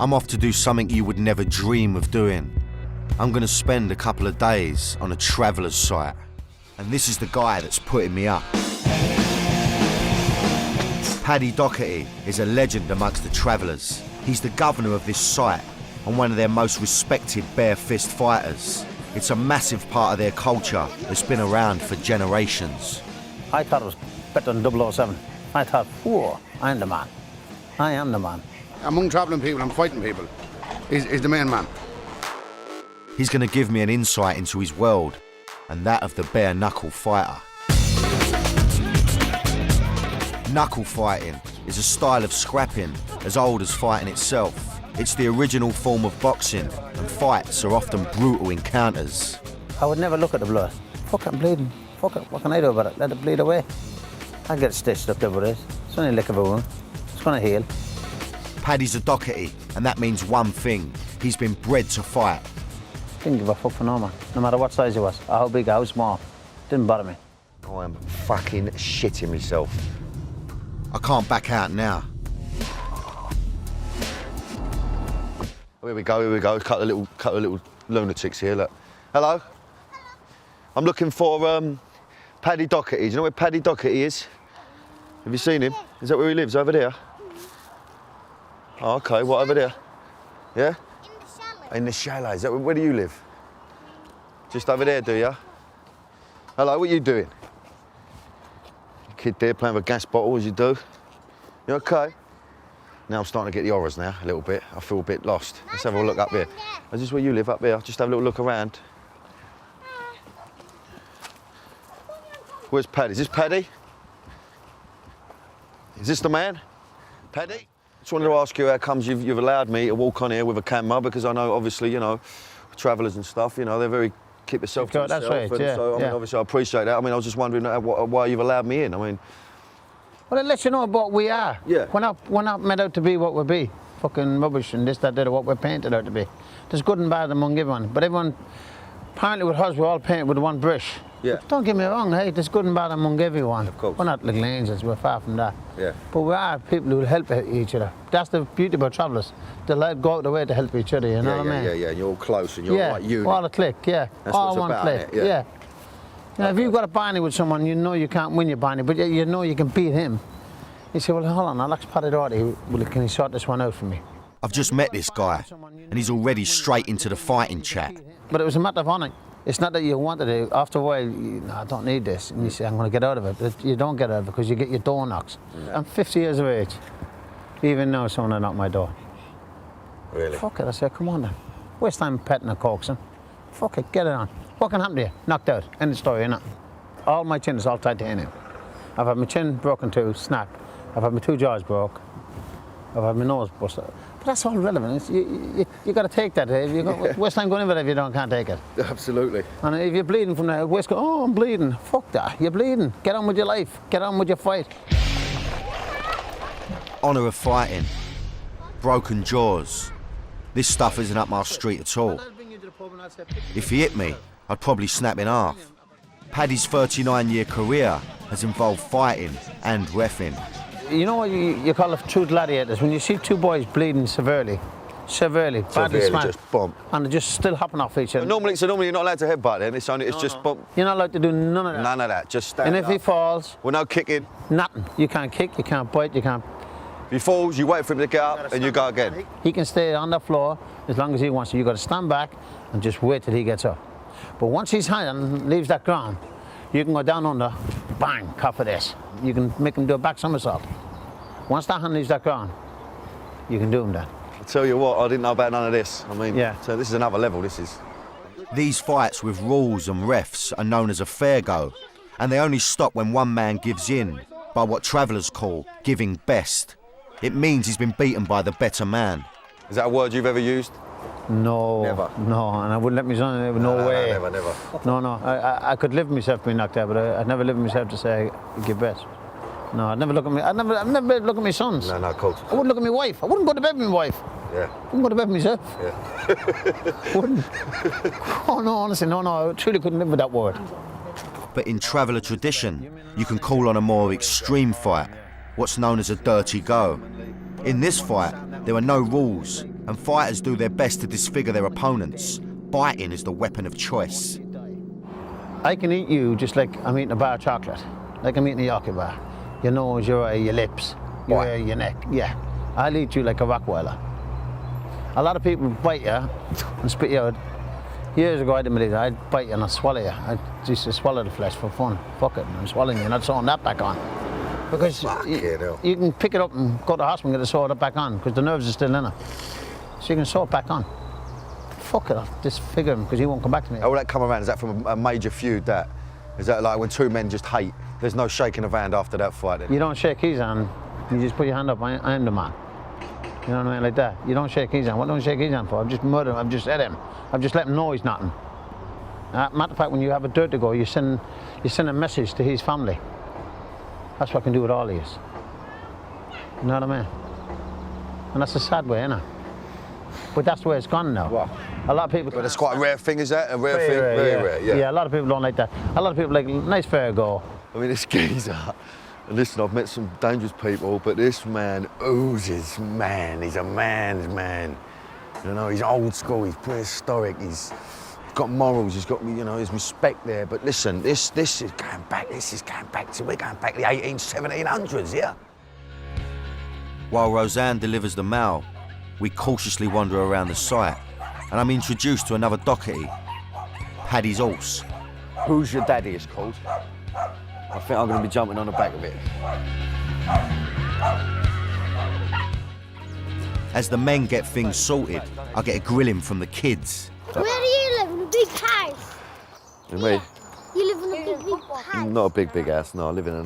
I'm off to do something you would never dream of doing. I'm gonna spend a couple of days on a traveller's site. And this is the guy that's putting me up. Paddy Doherty is a legend amongst the travellers. He's the governor of this site and one of their most respected barefist fighters. It's a massive part of their culture that's been around for generations. I thought it was better than 007. I thought, whoa, I'm the man. I am the man. Among travelling people and fighting people, is the main man. He's going to give me an insight into his world and that of the bare-knuckle fighter. Knuckle fighting is a style of scrapping as old as fighting itself. It's the original form of boxing, and fights are often brutal encounters. I would never look at the blood. Fuck it, I'm bleeding. Fuck it, what can I do about it? Let it bleed away. I get stitched up there with it. It's only a lick of a wound. It's going to heal. Paddy's a Doherty, and that means one thing. He's been bred to fight. Didn't give a fuck for no man, no matter what size he was, or how big, how small. Didn't bother me. I am fucking shitting myself. I can't back out now. Here we go, here we go. Couple of little lunatics here, look. Hello? I'm looking for Paddy Doherty. Do you know where Paddy Doherty is? Have you seen him? Is that where he lives, over there? Oh, okay, what, over there? Yeah? In the chalet. Is that where do you live? Just over there, do you? Hello, what are you doing? Kid there playing with a gas bottle, as you do. You okay? Now I'm starting to get the horrors now, a little bit. I feel a bit lost. Let's have a look up here. Is this where you live, up there? Just have a little look around. Where's Paddy? Is this Paddy? Is this the man? Paddy? Just wanted to ask you how comes you've allowed me to walk on here with a camera, because I know, obviously, you know, travellers and stuff, you know, they're very keep yourself to yourself. That's right, and yeah. So, I mean, obviously, I appreciate that. I mean, I was just wondering why you've allowed me in. I mean... Well, it lets you know what we are. Yeah. We're not meant out to be what we be. Fucking rubbish and this, that, that, what we're painted out to be. There's good and bad among everyone. But everyone, apparently with us, we're all painted with one brush. Yeah. But don't get me wrong, hey, there's good and bad among everyone. Of course. We're not little angels, we're far from that. Yeah. But we are people who help each other. That's the beauty about travellers. They like go out the way to help each other, you know what I mean? Yeah, yeah, you're all close and you're like unit. All a click, yeah. That's all what's one about, click, innit? Yeah. Now, if you've got a barney with someone, you know you can't win your barney, but you know you can beat him. You say, well, hold on, I'll ask Paddy Doherty, well, can you sort this one out for me? I've just met this guy, and he's already straight into the fighting chat. But it was a matter of honour. It's not that you wanted it. After a while, no, I don't need this. And you say, I'm going to get out of it. But you don't get out of it because you get your door knocks. Yeah. I'm 50 years of age. Even now, someone will knock my door. Really? Fuck it, I said, come on then. Waste time petting and coaxing. Fuck it, get it on. What can happen to you? Knocked out. End of story, innit? All my chin is all titanium. I've had my chin broken too, snap. I've had my 2 jaws broke. I've had my nose busted. But that's all relevant. You got to take that. If you waste time going in with it if you can't take it. Absolutely. And if you're bleeding from the waist, oh, I'm bleeding. Fuck that. You're bleeding. Get on with your life. Get on with your fight. Honour of fighting. Broken jaws. This stuff isn't up my street at all. If he hit me, I'd probably snap in half. Paddy's 39-year career has involved fighting and reffing. You know what you call it true gladiators? When you see 2 boys bleeding severely, badly smashed, just bump. and they're just still hopping off each other. But normally you're not allowed to headbutt then, it's just bump. You're not allowed to do none of that. None of that, just stand And if up. he falls... Well, no kicking. Nothing. You can't kick, you can't bite, you can't... If he falls, you wait for him to get up and you go again. He can stay on the floor as long as he wants to. You've got to stand back and just wait till he gets up. But once his hand leaves that ground, you can go down under, bang, cough of this. You can make him do a back somersault. Once that hand leaves that ground, you can do him then. I tell you what, I didn't know about none of this. I mean, yeah. So this is another level, this is. These fights with rules and refs are known as a fair go, and they only stop when one man gives in by what travellers call giving best. It means he's been beaten by the better man. Is that a word you've ever used? No. Never? No, and I wouldn't let my son, no way. No, never. No. I could live with myself being knocked out, but I'd never live with myself to say I give best. No, I'd never look at me. I'd never look at my sons. No, of course. I wouldn't look at my wife. I wouldn't go to bed with my wife. Yeah. I wouldn't go to bed with myself. Yeah. Wouldn't. Oh no, honestly, no, I truly couldn't live with that word. But in traveller tradition, you can call on a more extreme fight, what's known as a dirty go. In this fight, there are no rules, and fighters do their best to disfigure their opponents, biting is the weapon of choice. I can eat you just like I'm eating a bar of chocolate, like I'm eating a Yorkie bar. Your nose, your eye, your lips, your ear, your neck. Yeah, I'll eat you like a Rottweiler. A lot of people bite you and spit you out. Years ago, I didn't believe it. I'd bite you and I'd swallow you. I used to swallow the flesh for fun. Fuck it, I'm swallowing you and I'd sew that back on. Because you can pick it up and go to the hospital and get it sewed up back on because the nerves are still in it. So you can sew it back on. Fuck it, I'll disfigure him because he won't come back to me. All that come around, is that from a major feud, that? Is that like when two men just hate? There's no shaking of hand after that fight then? You don't shake his hand, you just put your hand up, I'm the man. You know what I mean, like that. You don't shake his hand. What don't you shake his hand for? I've just murdered him, I've just hit him. I've just let him know he's nothing. Matter of fact, when you have a dirt to go, you send a message to his family. That's what I can do with all of you. You know what I mean? And that's a sad way, isn't it? But that's the way it's gone now. What? A lot of people... But it's quite a rare thing, is that? A rare thing? Rare, Very yeah. rare, yeah. Yeah, a lot of people don't like that. A lot of people like, nice fair go. I mean, this geezer, and listen, I've met some dangerous people, but this man oozes man. He's a man's man. You know, he's old school, he's prehistoric, he's got morals, he's got, you know, his respect there. But listen, this is going back, we're going back to the 1700s, yeah? While Roseanne delivers the mail, we cautiously wander around the site, and I'm introduced to another dockety, Paddy's horse. Who's your daddy, it's called? I think I'm going to be jumping on the back of it. As the men get things sorted, I get a grilling from the kids. Where do you live? In a big house? And me? You live in a big house? Not a big house, no, I live in a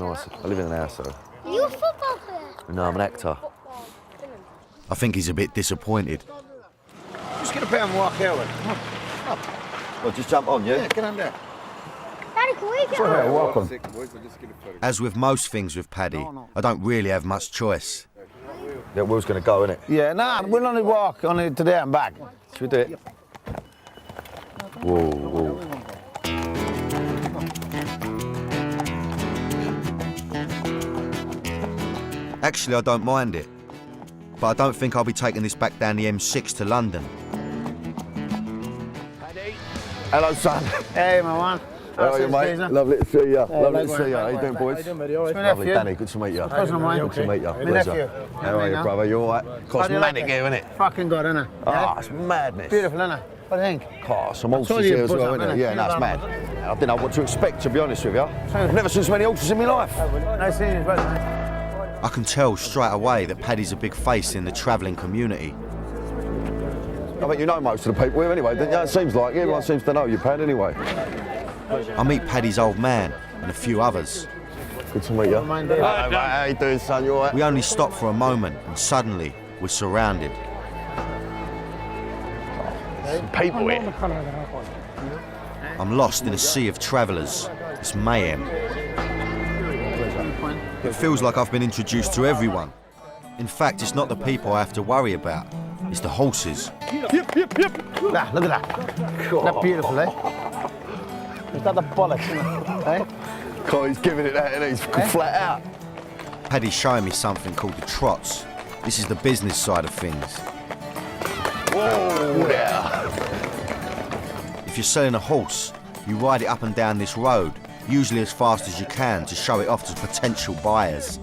house, though. Are you a football player? No, I'm an actor. I think he's a bit disappointed. Just get up here and walk here with. Come on. Well, just jump on, yeah? Yeah, get on there. Daddy, can we get Hey, on? welcome. As with most things with Paddy, I don't really have much choice. Yeah, Will's going to go, innit? Yeah, nah, we'll only walk, only today and back. Should we do it? Whoa, whoa. Actually, I don't mind it. But I don't think I'll be taking this back down the M6 to London. Hello, son. Hey, my man. How are you, mate? Lovely to see you. Lovely to likewise, see you. How you doing, boys? Lovely, Danny. Good to meet you. Cousin of mine. Good to meet you. My nephew. Pleasure. How are you, brother? You all right? Of course, How do you like manic it? here, innit? Fucking good, innit? Ah, it's madness. Beautiful, innit? What do you think? Oh, some told horses you here as it well, was up, innit? innit? Yeah, no, it's mad. I didn't know what to expect, to be honest with you. I've never seen so many horses in my life. Nice seeing you, brother. I can tell straight away that Paddy's a big face in the travelling community. I think you know most of the people here anyway, don't you? It seems like everyone seems to know you, Pad, anyway. I meet Paddy's old man and a few others. Good to meet you. Mind Dave. Hello, mate. How you doing, son? You all right? We only stop for a moment and suddenly we're surrounded. People here. I'm lost in a sea of travellers. It's mayhem. It feels like I've been introduced to everyone. In fact, it's not the people I have to worry about. It's the horses. Nah, look at that. That's beautiful, eh? Is that the bollocks, isn't it? Eh? God, he's giving it that, and he's flat out. Paddy's showing me something called the trots. This is the business side of things. Whoa, yeah. If you're selling a horse, you ride it up and down this road, usually as fast as you can to show it off to potential buyers.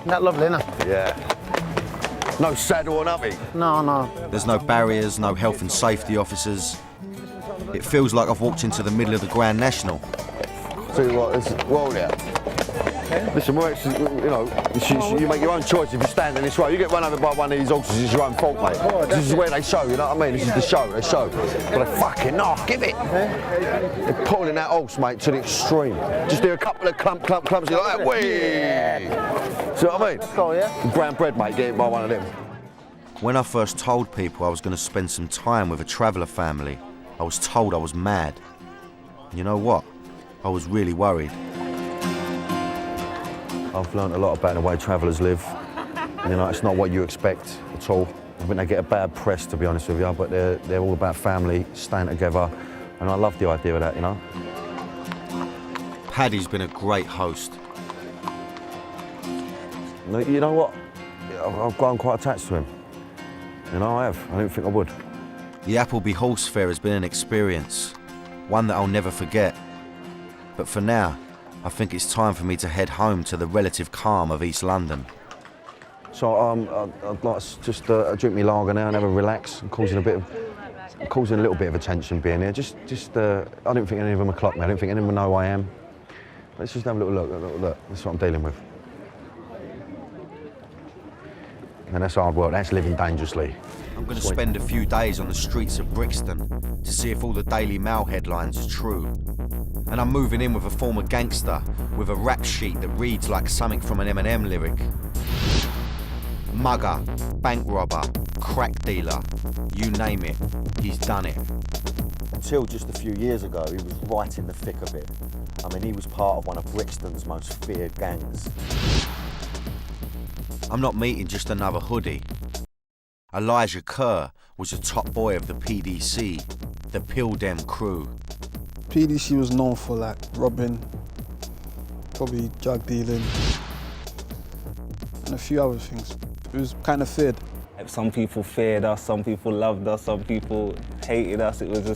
Isn't that lovely, isn't it? Yeah. No saddle or nothing. No, no. There's no barriers, no health and safety officers. It feels like I've walked into the middle of the Grand National. Tell you what, well, yeah. Listen, we're actually, you know, you make your own choice if you stand in this road. You get run over by one of these horses, it's your own fault, mate. This is where they show, you know what I mean? This is the show, they show. But they fucking off, give it. They're pulling that horse, mate, to the extreme. Just do a couple of clumps like that, whee! See what I mean? Go, yeah? Brown bread, mate, get hit by one of them. When I first told people I was going to spend some time with a traveller family, I was told I was mad. And you know what? I was really worried. I've learned a lot about the way travellers live. You know, it's not what you expect at all. I think they get a bad press, to be honest with you, but they're all about family, staying together, and I love the idea of that, you know. Paddy's been a great host. You know what? I've grown quite attached to him. You know, I have. I didn't think I would. The Appleby Horse Fair has been an experience, one that I'll never forget. But for now, I think it's time for me to head home to the relative calm of East London. So I'd like to just drink me lager now and have a relax. I'm causing a little bit of attention being here. Just I don't think any of them are clocked me. I don't think any of them know who I am. Let's just have a little look. That's what I'm dealing with. And that's hard work. That's living dangerously. I'm going to spend a few days on the streets of Brixton to see if all the Daily Mail headlines are true. And I'm moving in with a former gangster with a rap sheet that reads like something from an Eminem lyric. Mugger, bank robber, crack dealer, you name it, he's done it. Until just a few years ago, he was right in the thick of it. I mean, he was part of one of Brixton's most feared gangs. I'm not meeting just another hoodie. Elijah Kerr was a top boy of the PDC, the Pill Dem crew. PDC was known for like robbing, probably drug dealing, and a few other things. It was kind of feared. Some people feared us, some people loved us, some people hated us. It was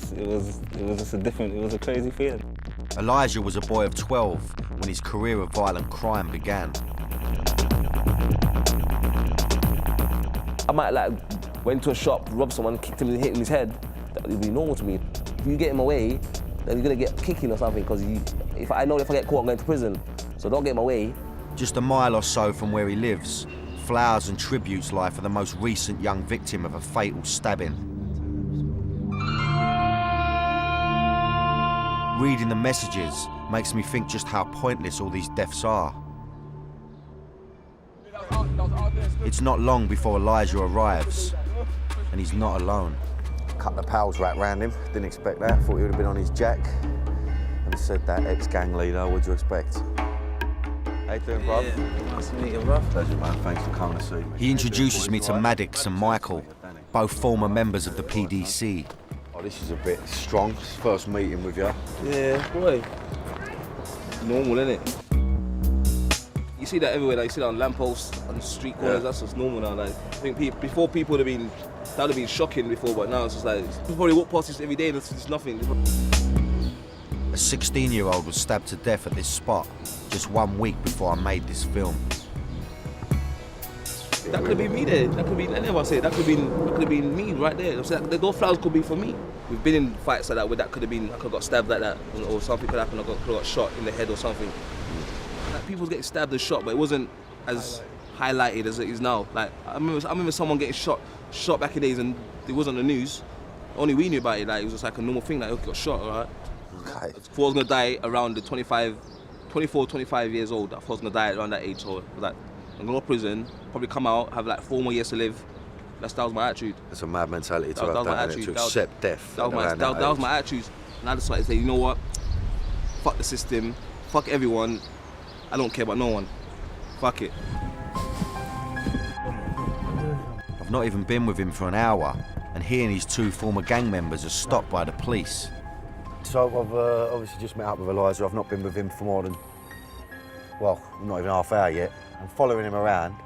a crazy feeling. Elijah was a boy of 12 when his career of violent crime began. I might went to a shop, robbed someone, kicked him and hit him in his head. That would be normal to me. If you get him away, then you're gonna get kicking or something, because if I get caught, I'm going to prison. So don't get him away. Just a mile or so from where he lives, flowers and tributes lie for the most recent young victim of a fatal stabbing. Reading the messages makes me think just how pointless all these deaths are. It's not long before Elijah arrives, and he's not alone. A couple of pals wrapped round him. Didn't expect that. Thought he would have been on his jack. And he said that ex-gang leader, what'd you expect? How you doing, bruv? Yeah, nice to meet you, bruv. Pleasure, man. Thanks for coming to see me. He introduces me to Maddox and Michael, both former members of the PDC. Oh, this is a bit strong. It's first meeting with you. Yeah, boy. Normal, innit? You see that everywhere. You see that on lampposts, on street corners. That's just normal now. I think before people would have been shocking before, but now it's just like people probably walk past this every day and it's just nothing. A 16-year-old was stabbed to death at this spot just 1 week before I made this film. That could have been me there. That could be any of us here. That could have been me right there. So those flowers could be for me. We've been in fights like that where that could have been. I could have got stabbed like that, or something could happen. I could have got shot in the head or something. Like, people getting stabbed and shot, but it wasn't as highlighted as it is now. Like I remember someone getting shot back in the days, and it wasn't on the news. Only we knew about it. Like it was just like a normal thing. Like he got shot, alright. Okay. I thought I was gonna die around the 24, 25 years old. I thought I was gonna die around that age. So I was like, I'm gonna go to prison, probably come out, have like 4 more years to live. That was my attitude. It's a mad mentality to have that was my that, attitude. to accept death. That was my attitude. And I decided to say, you know what? Fuck the system. Fuck everyone. I don't care about no one. Fuck it. I've not even been with him for an hour, and he and his 2 former gang members are stopped by the police. So I've obviously just met up with Elijah. I've not been with him for more than, well, not even half hour yet. I'm following him around,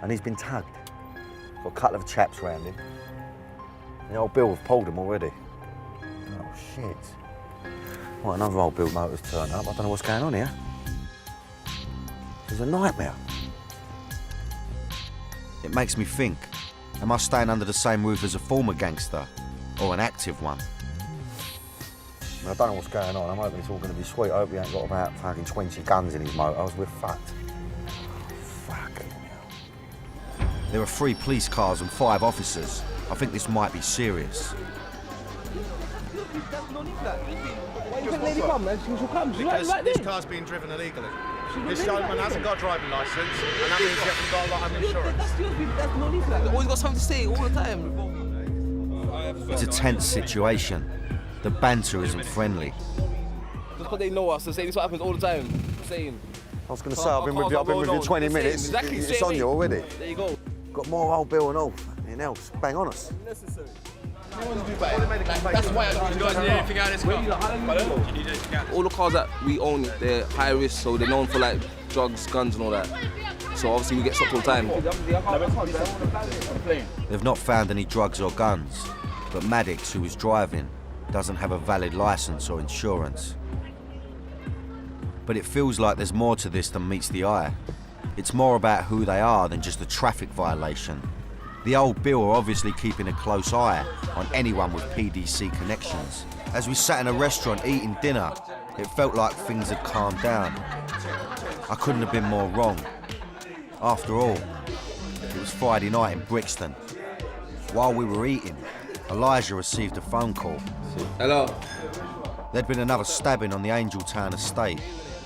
and he's been tagged. Got a couple of chaps around him. The old Bill have pulled him already. Oh, shit. Well, another old Bill motor's turned up. I don't know what's going on here. It's a nightmare. It makes me think, am I staying under the same roof as a former gangster, or an active one? I don't know what's going on. I'm hoping it's all going to be sweet. I hope he ain't got about fucking 20 guns in his motors. We're fucked. Fucking hell. There are 3 police cars and 5 officers. I think this might be serious. Because this car's being driven illegally. This gentleman hasn't got a driving licence, and that means he hasn't got a lot of insurance. They always got something to say all the time. It's a tense situation. The banter isn't friendly. Just because they know us, they say this happens all the time. Same. I was going to say, I've been with you 20 minutes. Exactly, It's on you already. There you go. Got more old Bill and all. Anything else? Bang on us. Necessary. That's why I don't need anything out of this car. All the cars that we own, they're high risk, so they're known for like drugs, guns and all that. So obviously we get stopped all the time. They've not found any drugs or guns, but Maddox, who was driving, doesn't have a valid license or insurance. But it feels like there's more to this than meets the eye. It's more about who they are than just a traffic violation. The old Bill are obviously keeping a close eye on anyone with PDC connections. As we sat in a restaurant eating dinner, it felt like things had calmed down. I couldn't have been more wrong. After all, it was Friday night in Brixton. While we were eating, Elijah received a phone call. Hello. There'd been another stabbing on the Angeltown estate,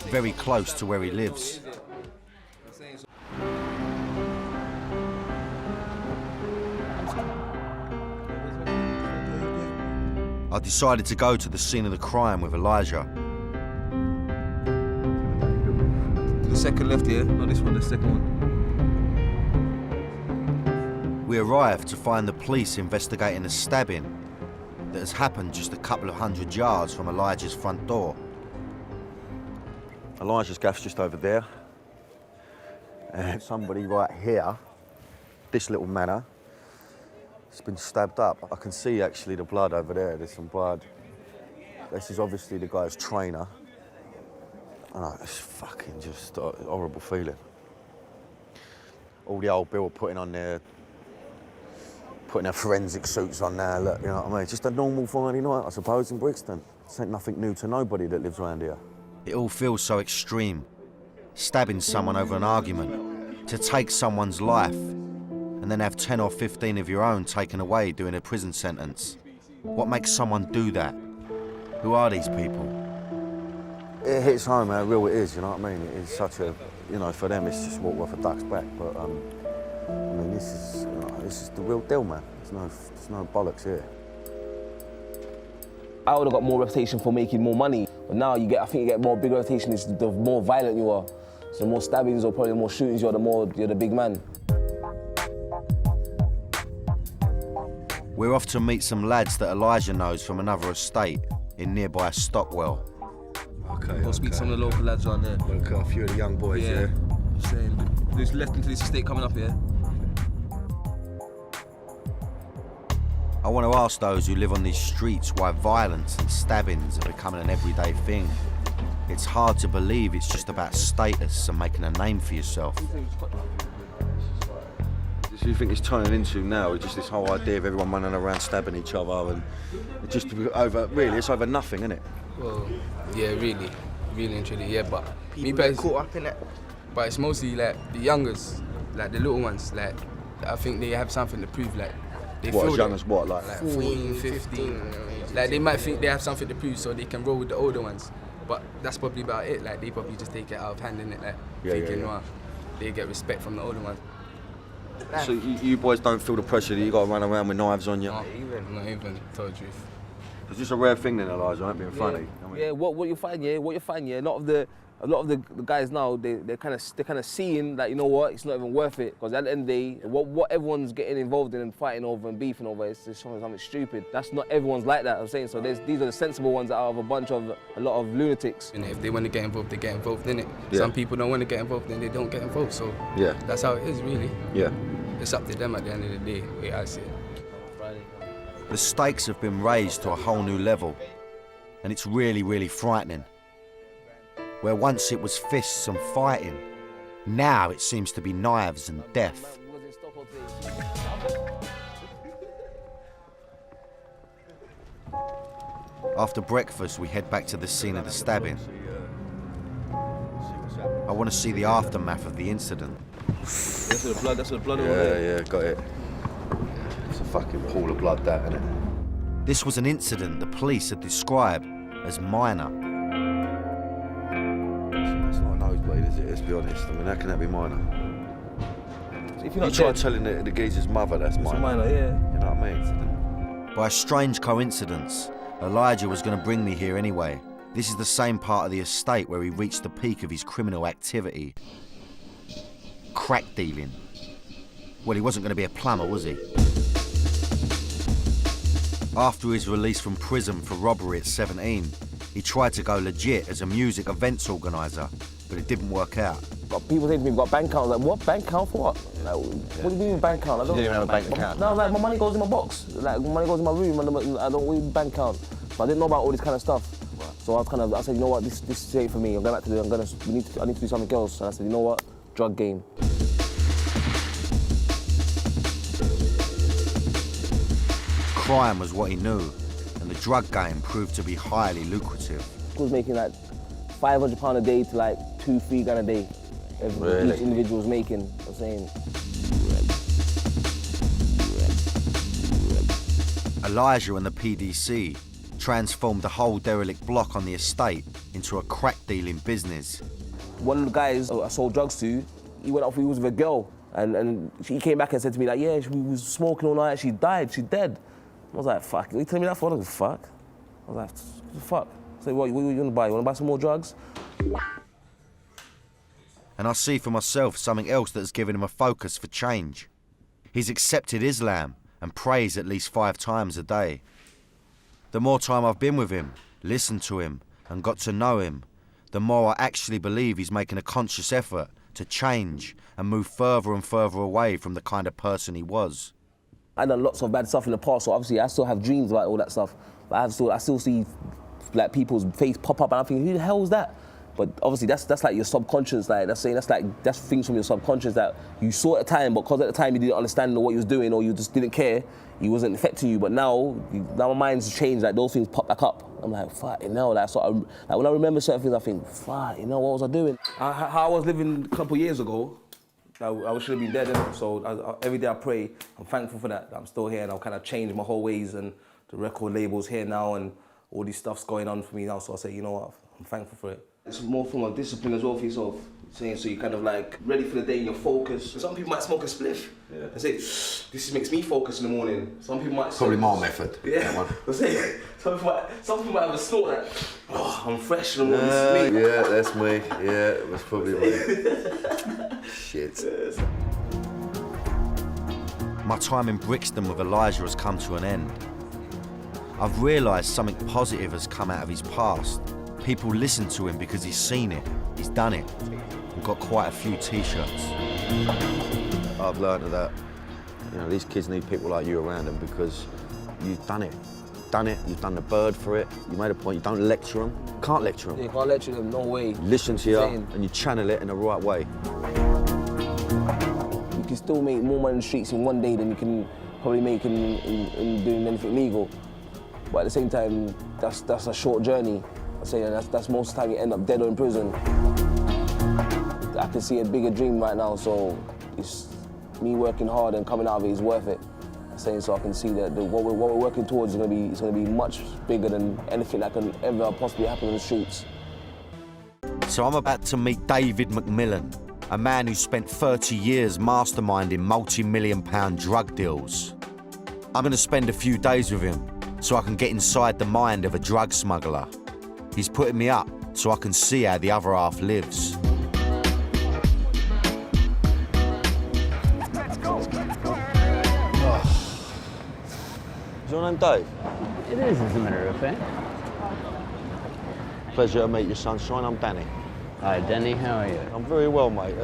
very close to where he lives. I decided to go to the scene of the crime with Elijah. The second left here, not this one, the second one. We arrived to find the police investigating a stabbing that has happened just a couple of hundred yards from Elijah's front door. Elijah's gaff's just over there. And somebody right here, this little manor, has been stabbed up. I can see actually the blood over there, there's some blood. This is obviously the guy's trainer. Oh, it's fucking just a horrible feeling. All the old Bill putting their forensic suits on now, look, you know what I mean? Just a normal Friday night, I suppose, in Brixton. This ain't nothing new to nobody that lives around here. It all feels so extreme. Stabbing someone over an argument, to take someone's life, and then have 10 or 15 of your own taken away doing a prison sentence. What makes someone do that? Who are these people? It hits home how real it is, you know what I mean? It is such a, you know, for them it's just walk worth a duck's back, but I mean, this is the real deal, man. There's no bollocks here. I would have got more reputation for making more money, but now I think you get more big reputation is the more violent you are. So the more stabbings or probably the more shootings you are, the more you're the big man. We're off to meet some lads that Elijah knows from another estate in nearby Stockwell. Okay. Go speak to some of the local lads on there. Look, a few of the young boys, yeah. Saying, who's left into this estate coming up here? I want to ask those who live on these streets why violence and stabbings are becoming an everyday thing. It's hard to believe it's just about status and making a name for yourself. Do you think it's turning into now just this whole idea of everyone running around stabbing each other and it's just it's over nothing, isn't it? Well, yeah, really and truly, yeah, but people get caught up in it. But it's mostly like the youngers, like the little ones, like I think they have something to prove, like they what, feel as young as what, like 14, 15, like they might think they have something to prove so they can roll with the older ones, but that's probably about it, like they probably just take it out of hand, innit, like thinking, well, they get respect from the older ones. So you boys don't feel the pressure that you got to run around with knives on you? Not even, tell the truth. Is this a rare thing then, Elijah? I ain't being funny. Yeah, what you find, yeah, a lot of the guys now, they're kind of seeing that, you know what, it's not even worth it, because at the end of the day, what everyone's getting involved in and fighting over and beefing over is just something stupid. That's not everyone's like that, I'm saying. So these are the sensible ones out of a lot of lunatics. And if they want to get involved, they get involved, innit? Yeah. Some people don't want to get involved, then they don't get involved. So yeah, that's how it is, really. Yeah. It's up to them at the end of the day, the way I see it. The stakes have been raised to a whole new level, and it's really, really frightening. Where once it was fists and fighting, now it seems to be knives and death. After breakfast, we head back to the scene of the stabbing. I want to see the aftermath of the incident. That's the blood over there. Yeah, got it. It's a fucking pool of blood, that, isn't it? This was an incident the police had described as minor. It's not a nosebleed, is it? Let's be honest. I mean, how can that be minor? If You try telling the geezer's mother that's minor. It's minor, yeah. You know what I mean? By a strange coincidence, Elijah was going to bring me here anyway. This is the same part of the estate where he reached the peak of his criminal activity. Crack dealing. Well, he wasn't going to be a plumber, was he? After his release from prison for robbery at 17, he tried to go legit as a music events organiser, but it didn't work out. But people say to me, "We've got bank account." Like, what bank account for what? Like, what do you mean bank account? I don't You didn't even have a bank account? No, like my money goes in my box. Like my money goes in my room. And I don't need bank account. But I didn't know about all this kind of stuff. So I said, you know what, this is it for me. I'm going back to do. I need to do something else. And I said, you know what, drug game. Crime was what he knew, and the drug game proved to be highly lucrative. I was making like £500 a day to like £2-3 grand a day. Really? Each individual was making. I'm saying. Elijah and the PDC transformed the whole derelict block on the estate into a crack-dealing business. One of the guys I sold drugs to, he went off, he was with a girl, and he came back and said to me, like, yeah, she was smoking all night, she died, she's dead. I was like, fuck, you telling me that for? I was like, fuck. I was like, what the fuck? I said, what you want to buy? You want to buy some more drugs? And I see for myself something else that's given him a focus for change. He's accepted Islam and prays at least 5 times a day. The more time I've been with him, listened to him, and got to know him, the more I actually believe he's making a conscious effort to change and move further and further away from the kind of person he was. I done lots of bad stuff in the past, so obviously I still have dreams about all that stuff. But I still see like people's face pop up, and I'm thinking, who the hell is that? But obviously that's like your subconscious, like that's things from your subconscious that you saw at the time, but because at the time you didn't understand what you was doing or you just didn't care, it wasn't affecting you. But now my mind's changed, like those things pop back up. I'm like, fuck, like when I remember certain things, I think, fuck, what was I doing? How I was living a couple of years ago, I should have been dead, innit? So every day I pray, I'm thankful for that I'm still here, and I've kind of changed my whole ways, and the record label's here now, and all this stuff's going on for me now. So I say, you know what, I'm thankful for it. It's more form of discipline as well for yourself. So you're kind of like ready for the day and you're focused. Some people might smoke a spliff and say, this makes me focus in the morning. Some people might Probably my method. Yeah. Some people might have a snort like, oh, I'm fresh in the morning. This is me. Yeah, that's me. Yeah, that's probably me. Shit. My time in Brixton with Elijah has come to an end. I've realised something positive has come out of his past. People listen to him because he's seen it, he's done it, and got quite a few t-shirts. I've learned that, these kids need people like you around them because you've done it. You've done the bird for it. You made a point, you don't lecture them. Can't lecture them. Yeah, you can't lecture them, no way. You listen to you and you channel it in the right way. You can still make more money in the streets in one day than you can probably make in doing anything legal. But at the same time, that's a short journey. I say that's most of the time you end up dead or in prison. I can see a bigger dream right now, so it's me working hard and coming out of it is worth it. I'm saying so I can see that what we're working towards is going to be much bigger than anything that can ever possibly happen in the streets. So I'm about to meet David McMillan, a man who spent 30 years masterminding multi-million-pound drug deals. I'm going to spend a few days with him so I can get inside the mind of a drug smuggler. He's putting me up so I can see how the other half lives. Is your name Dave? It is, as a matter of fact. Pleasure to meet you, sunshine. I'm Danny. Hi, Danny. How are you? I'm very well, mate.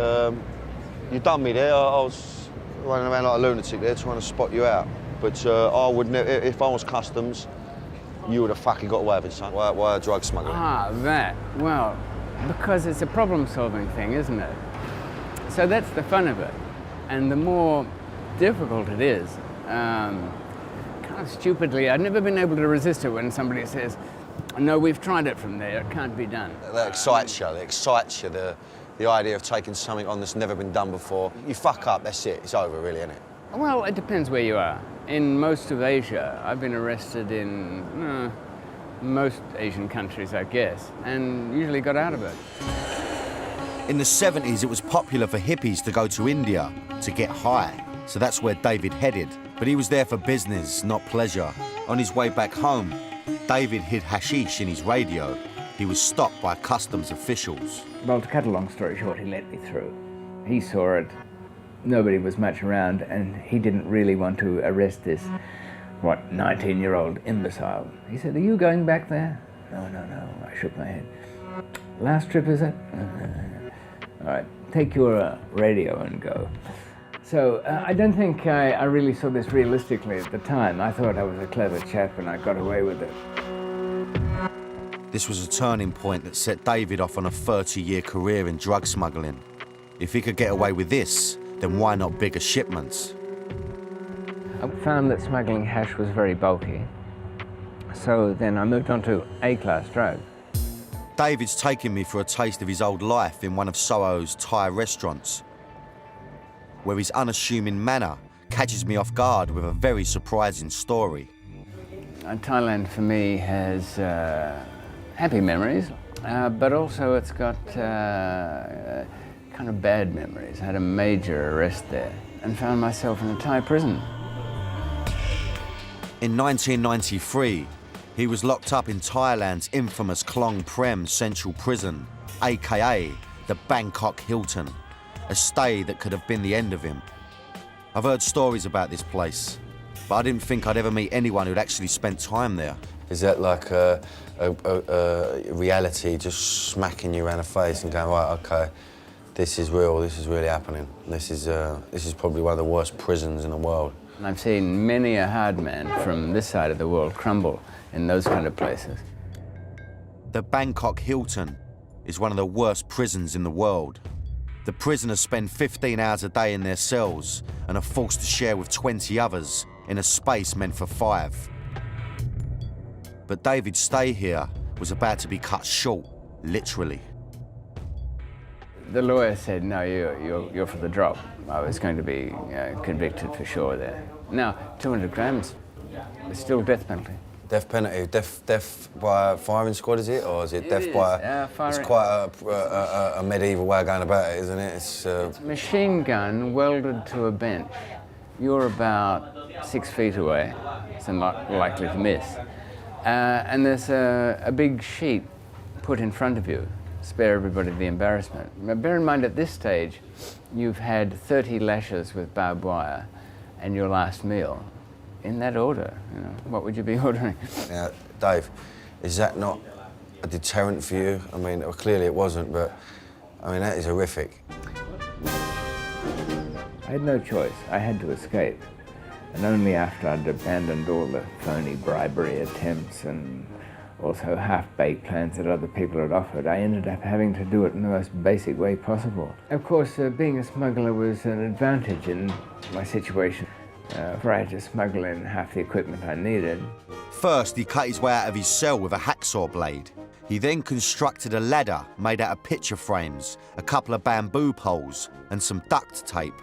You done me there. I was running around like a lunatic there trying to spot you out. But I would never, if I was customs, you would have fucking got away with it, son. Why a drug smuggler? Ah, that. Well, because it's a problem-solving thing, isn't it? So that's the fun of it. And the more difficult it is, kind of stupidly, I've never been able to resist it when somebody says, no, we've tried it from there, it can't be done. That excites you. It excites you, the idea of taking something on that's never been done before. You fuck up, that's it. It's over, really, isn't it? Well, it depends where you are. In most of Asia, I've been arrested in most Asian countries, I guess, and usually got out of it. In the 70s, it was popular for hippies to go to India to get high. So that's where David headed. But he was there for business, not pleasure. On his way back home, David hid hashish in his radio. He was stopped by customs officials. Well, to cut a long story short, he let me through. He saw it. Nobody was much around, and he didn't really want to arrest this, 19-year-old imbecile. He said, are you going back there? No. I shook my head. Last trip, is it? All right, take your radio and go. So I don't think I really saw this realistically at the time. I thought I was a clever chap and I got away with it. This was a turning point that set David off on a 30-year career in drug smuggling. If he could get away with this, then why not bigger shipments? I found that smuggling hash was very bulky. So then I moved on to A-class drugs. David's taking me for a taste of his old life in one of Soho's Thai restaurants, where his unassuming manner catches me off guard with a very surprising story. Thailand for me has happy memories, but also it's got kind of bad memories. I had a major arrest there and found myself in a Thai prison. In 1993, he was locked up in Thailand's infamous Klong Prem Central Prison, aka the Bangkok Hilton, a stay that could have been the end of him. I've heard stories about this place, but I didn't think I'd ever meet anyone who'd actually spent time there. Is that like a reality just smacking you around the face and going, right, okay, this is real, this is really happening. This is probably one of the worst prisons in the world. And I've seen many a hard man from this side of the world crumble in those kind of places. The Bangkok Hilton is one of the worst prisons in the world. The prisoners spend 15 hours a day in their cells and are forced to share with 20 others in a space meant for 5. But David's stay here was about to be cut short, literally. The lawyer said, no, you're for the drop. I was going to be convicted for sure there. Now, 200 grams, it's still death penalty. Death penalty, death by firing squad, is it? Or is it death by... firing. It's quite a medieval way of going about it, isn't it? It's a machine gun welded to a bench. You're about 6 feet away, so not likely to miss. And there's a big sheet put in front of you, spare everybody the embarrassment. Now, bear in mind at this stage, you've had 30 lashes with barbed wire and your last meal. In that order, you know, what would you be ordering? Now, Dave, is that not a deterrent for you? I mean, clearly it wasn't, but I mean, that is horrific. I had no choice. I had to escape. And only after I'd abandoned all the phony bribery attempts and also half-baked plans that other people had offered, I ended up having to do it in the most basic way possible. Of course, being a smuggler was an advantage in my situation. For I had to smuggle in half the equipment I needed. First, he cut his way out of his cell with a hacksaw blade. He then constructed a ladder made out of picture frames, a couple of bamboo poles, and some duct tape.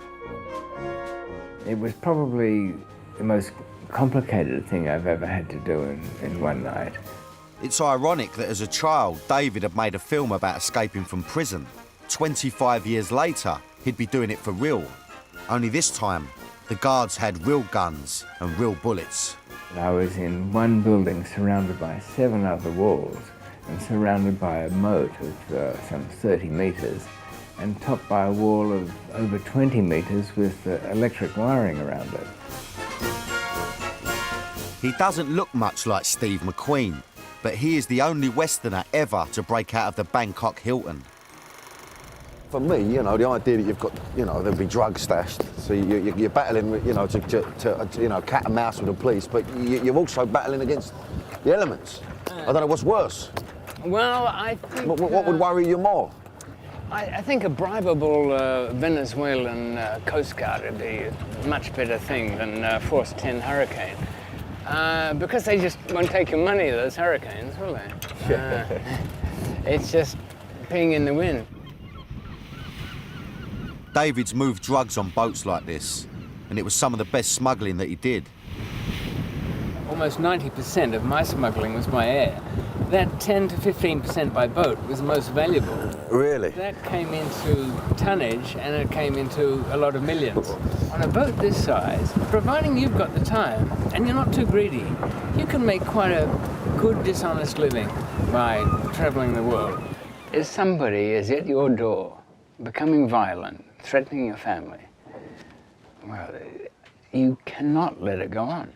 It was probably the most complicated thing I've ever had to do in one night. It's ironic that as a child, David had made a film about escaping from prison. 25 years later, he'd be doing it for real. Only this time, the guards had real guns and real bullets. I was in one building surrounded by 7 other walls and surrounded by a moat of some 30 metres and topped by a wall of over 20 metres with electric wiring around it. He doesn't look much like Steve McQueen, but he is the only Westerner ever to break out of the Bangkok Hilton. For me, you know, the idea that you've got, you know, there'll be drugs stashed, so you're battling, you know, to cat and mouse with the police, but you're also battling against the elements. I don't know what's worse. Well, I think... What would worry you more? I think a bribable Venezuelan Coast Guard would be a much better thing than Force 10 Hurricane. Because they just won't take your money, those hurricanes, will they? It's just peeing in the wind. David's moved drugs on boats like this, and it was some of the best smuggling that he did. Almost 90% of my smuggling was by air. That 10 to 15% by boat was the most valuable. Really? That came into tonnage, and it came into a lot of millions. On a boat this size, providing you've got the time, and you're not too greedy, you can make quite a good dishonest living by traveling the world. If somebody is at your door, becoming violent, threatening your family, well, you cannot let it go on.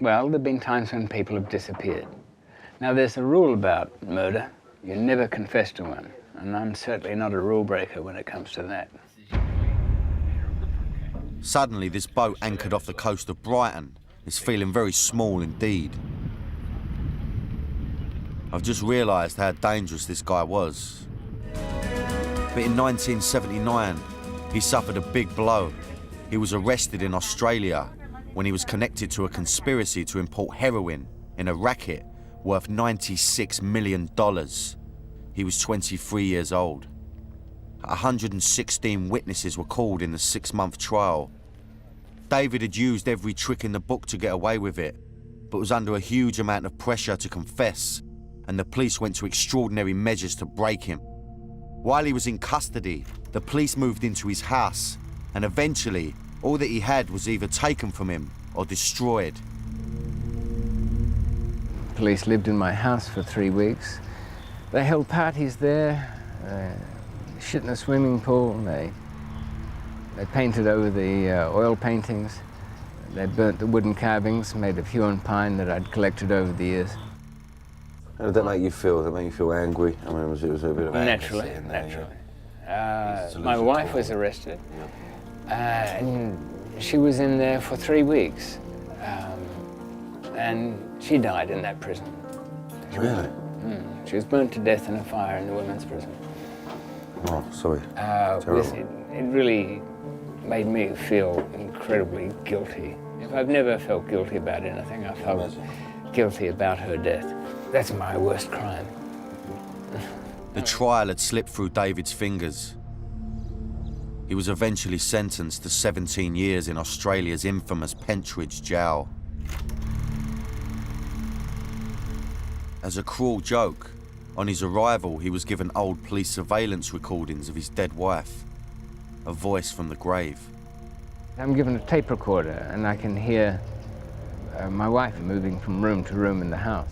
Well, there have been times when people have disappeared. Now, there's a rule about murder. You never confess to one. and I'm certainly not a rule breaker when it comes to that. Suddenly, this boat anchored off the coast of Brighton is feeling very small indeed. I've just realised how dangerous this guy was. But in 1979, he suffered a big blow. He was arrested in Australia when he was connected to a conspiracy to import heroin in a racket worth $96 million. He was 23 years old. 116 witnesses were called in the 6-month trial. David had used every trick in the book to get away with it, but was under a huge amount of pressure to confess, and the police went to extraordinary measures to break him. While he was in custody, the police moved into his house, and eventually, all that he had was either taken from him or destroyed. Police lived in my house for 3 weeks. They held parties there, shit in a swimming pool. They painted over the oil paintings. They burnt the wooden carvings made of hewn pine that I'd collected over the years. How did that make you feel? Did that make you feel angry? I mean, was it a bit of anger? Naturally. My wife was arrested, and she was in there for 3 weeks, and she died in that prison. Really? She was burnt to death in a fire in the women's prison. Oh, sorry. It really made me feel incredibly guilty. If I've never felt guilty about anything, I felt guilty about her death. That's my worst crime. The trial had slipped through David's fingers. He was eventually sentenced to 17 years in Australia's infamous Pentridge jail. As a cruel joke, on his arrival, he was given old police surveillance recordings of his dead wife, a voice from the grave. I'm given a tape recorder, and I can hear my wife moving from room to room in the house.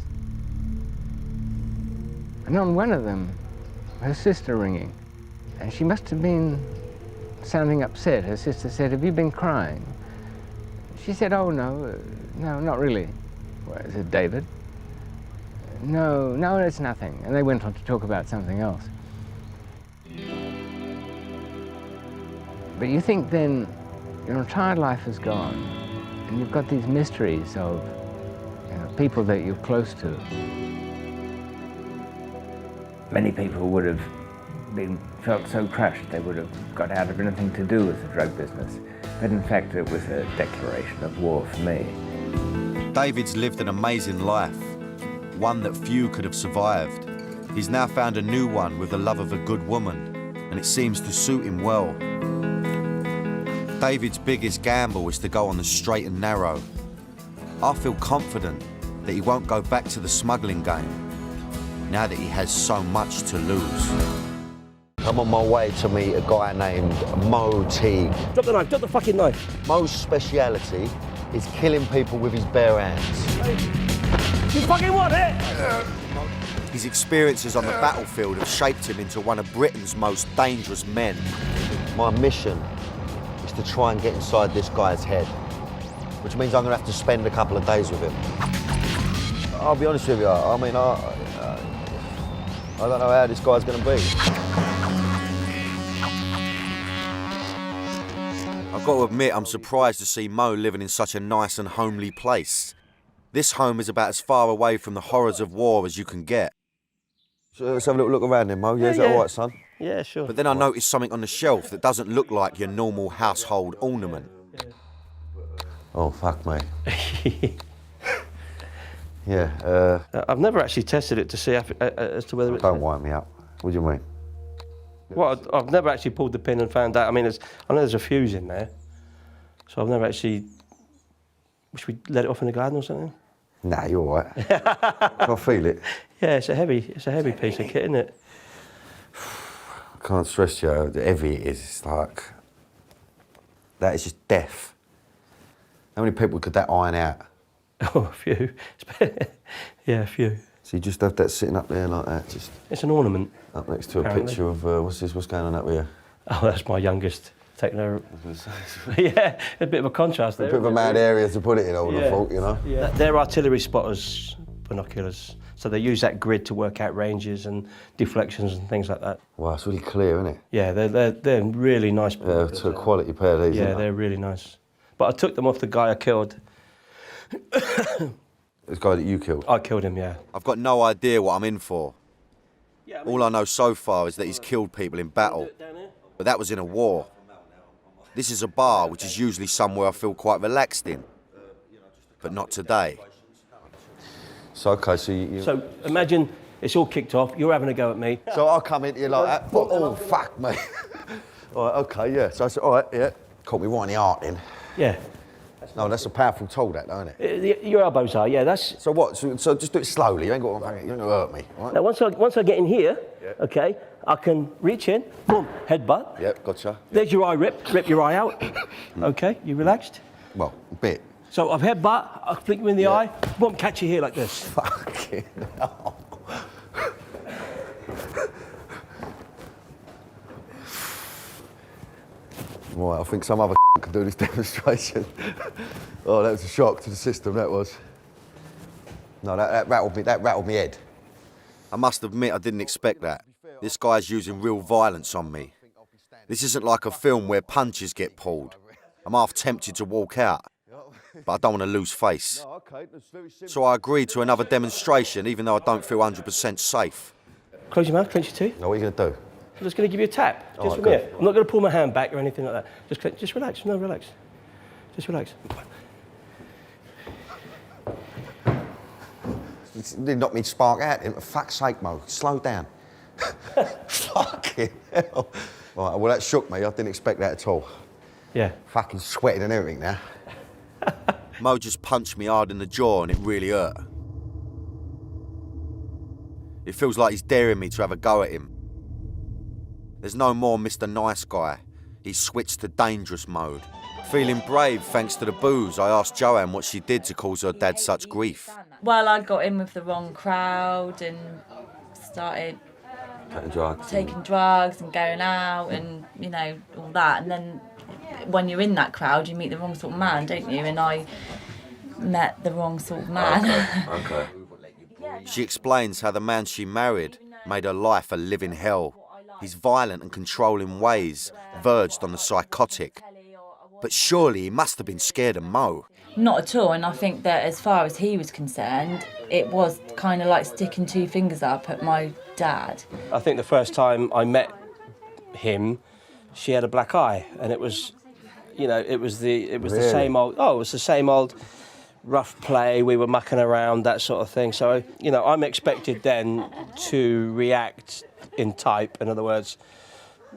And on one of them, her sister ringing, and she must have been sounding upset. Her sister said, "Have you been crying?" She said, "Oh, no, not really." Well, I said, "David?" No, it's nothing. And they went on to talk about something else. But you think then your entire life is gone, and you've got these mysteries of people that you're close to. Many people would have felt so crushed they would have got out of anything to do with the drug business. But in fact, it was a declaration of war for me. David's lived an amazing life, one that few could have survived. He's now found a new one with the love of a good woman, and it seems to suit him well. David's biggest gamble is to go on the straight and narrow. I feel confident that he won't go back to the smuggling game, now that he has so much to lose. I'm on my way to meet a guy named Mo Teague. Drop the knife, drop the fucking knife. Mo's speciality is killing people with his bare hands. You fucking want it? His experiences on the battlefield have shaped him into one of Britain's most dangerous men. My mission is to try and get inside this guy's head, which means I'm going to have to spend a couple of days with him. I'll be honest with you, I mean, I don't know how this guy's going to be. I've got to admit, I'm surprised to see Mo living in such a nice and homely place. This home is about as far away from the horrors of war as you can get. So let's have a little look around here, Mo. Yeah, is that all right, son? Yeah, sure. But then I noticed something on the shelf that doesn't look like your normal household ornament. Oh, fuck me. Yeah. I've never actually tested it to see as to whether it's... Don't wind me up. What do you mean? Well, I've never actually pulled the pin and found out. I mean, I know there's a fuse in there, so I've never actually... Should we let it off in the garden or something? Nah, you're all right. I feel it. Yeah, it's a heavy piece of kit, isn't it? I can't stress you how heavy it is. It's like... That is just death. How many people could that iron out? Oh, a few. Yeah, a few. So you just have that sitting up there like that, just... It's an ornament. Up next to apparently. A picture of... what's going on up here? Oh, that's my youngest. Taking her... Yeah, a bit of a contrast there. A bit of a mad area to put it in, I would have thought, you know? Yeah. They're artillery spotters, binoculars. So they use that grid to work out ranges and deflections and things like that. Wow, it's really clear, isn't it? Yeah, they're really nice. Yeah, it's a quality pair of these. Yeah, isn't they're really nice. But I took them off the guy I killed. This guy that you killed? I killed him, yeah. I've got no idea what I'm in for. All I know so far is that he's killed people in battle. But that was in a war. This is a bar, which is usually somewhere I feel quite relaxed in. But not today. So, okay, so you... So imagine it's all kicked off, you're having a go at me. So I'll come into you like that. Oh, fuck me. All right, okay, yeah. So I said, all right, yeah. Caught me right in the heart then. Yeah. No, that's a powerful tool, that, though, isn't it? Your elbows are, yeah, that's... So what? So just do it slowly. You ain't got to hurt me, all right? Now, once I get in here, okay, I can reach in, boom, headbutt. Yep, gotcha. There's your eye rip your eye out. Okay, you relaxed? Well, a bit. So I've headbutt, I flick you in the eye, boom, catch you here like this. Fucking hell. Right, I think some other could do this demonstration. Oh, that was a shock to the system, that was. No, that rattled me head. I must admit I didn't expect that. This guy's using real violence on me. This isn't like a film where punches get pulled. I'm half tempted to walk out, but I don't want to lose face. So I agreed to another demonstration, even though I don't feel 100% safe. Close your mouth, clench your teeth. No, what are you going to do? I'm just going to give you a tap, just from good. here. I'm not going to pull my hand back or anything like that. Just relax, no, relax. Just relax. You did knock me spark out, for fuck's sake, Mo. Slow down. Fucking hell. Right, well, that shook me. I didn't expect that at all. Yeah. Fucking sweating and everything now. Mo just punched me hard in the jaw and it really hurt. It feels like he's daring me to have a go at him. There's no more Mr. Nice Guy. He's switched to dangerous mode. Feeling brave thanks to the booze, I asked Joanne what she did to cause her dad such grief. Well, I got in with the wrong crowd and started taking drugs and going out and, you know, all that. And then when you're in that crowd, you meet the wrong sort of man, don't you? And I met the wrong sort of man. Okay. She explains how the man she married made her life a living hell. His violent and controlling ways verged on the psychotic. But surely he must have been scared of Mo. Not at all, and I think that as far as he was concerned, it was kind of like sticking two fingers up at my dad. I think the first time I met him, she had a black eye, and it was, you know, it was the same old. Oh, it was the same old rough play. We were mucking around, that sort of thing. So, you know, I'm expected then to react in type. In other words,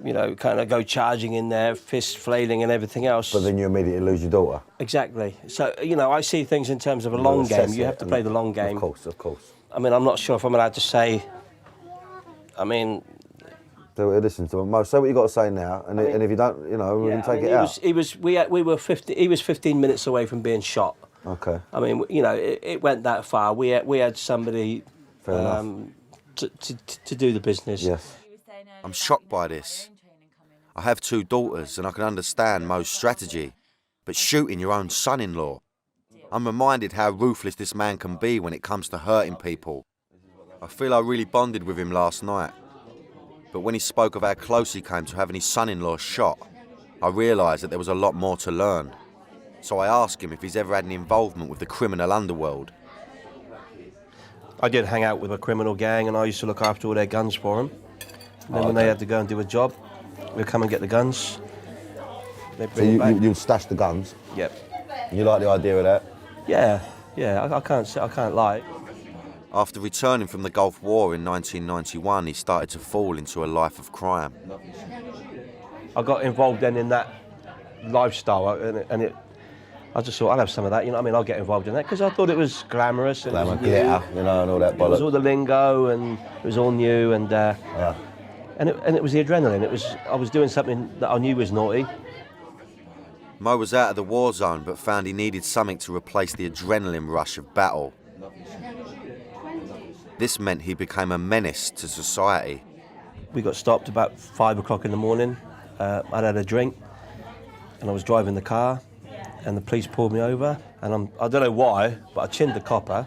you know, kind of go charging in there, fist flailing and everything else. But then you immediately lose your daughter. Exactly. So, you know, I see things in terms of a long game. You have to play the long game. Of course, of course. I mean, I'm not sure if I'm allowed to say. I mean. Listen to him. Mo, say what you got to say now, and if you don't, you know, we can take it out. We were 50. He was 15 minutes away from being shot. Okay. I mean, you know, it went that far. We had somebody to do the business. Yes. I'm shocked by this. I have two daughters and I can understand Mo's strategy, but shooting your own son-in-law. I'm reminded how ruthless this man can be when it comes to hurting people. I feel I really bonded with him last night, but when he spoke of how close he came to having his son-in-law shot, I realised that there was a lot more to learn. So I asked him if he's ever had any involvement with the criminal underworld. I did hang out with a criminal gang and I used to look after all their guns for them. And then when they had to go and do a job, we'd come and get the guns. So you'd stash the guns? Yep. You like the idea of that? Yeah, I can't lie. After returning from the Gulf War in 1991, he started to fall into a life of crime. I got involved then in that lifestyle and I just thought I'll have some of that, you know what I mean? I'll get involved in that because I thought it was glamorous. And glamour, glitter, you know, and all that bollocks. It was all the lingo and it was all new and it was the adrenaline. I was doing something that I knew was naughty. Mo was out of the war zone but found he needed something to replace the adrenaline rush of battle. This meant he became a menace to society. We got stopped about 5 o'clock in the morning. I'd had a drink and I was driving the car and the police pulled me over and I don't know why, but I chinned the copper.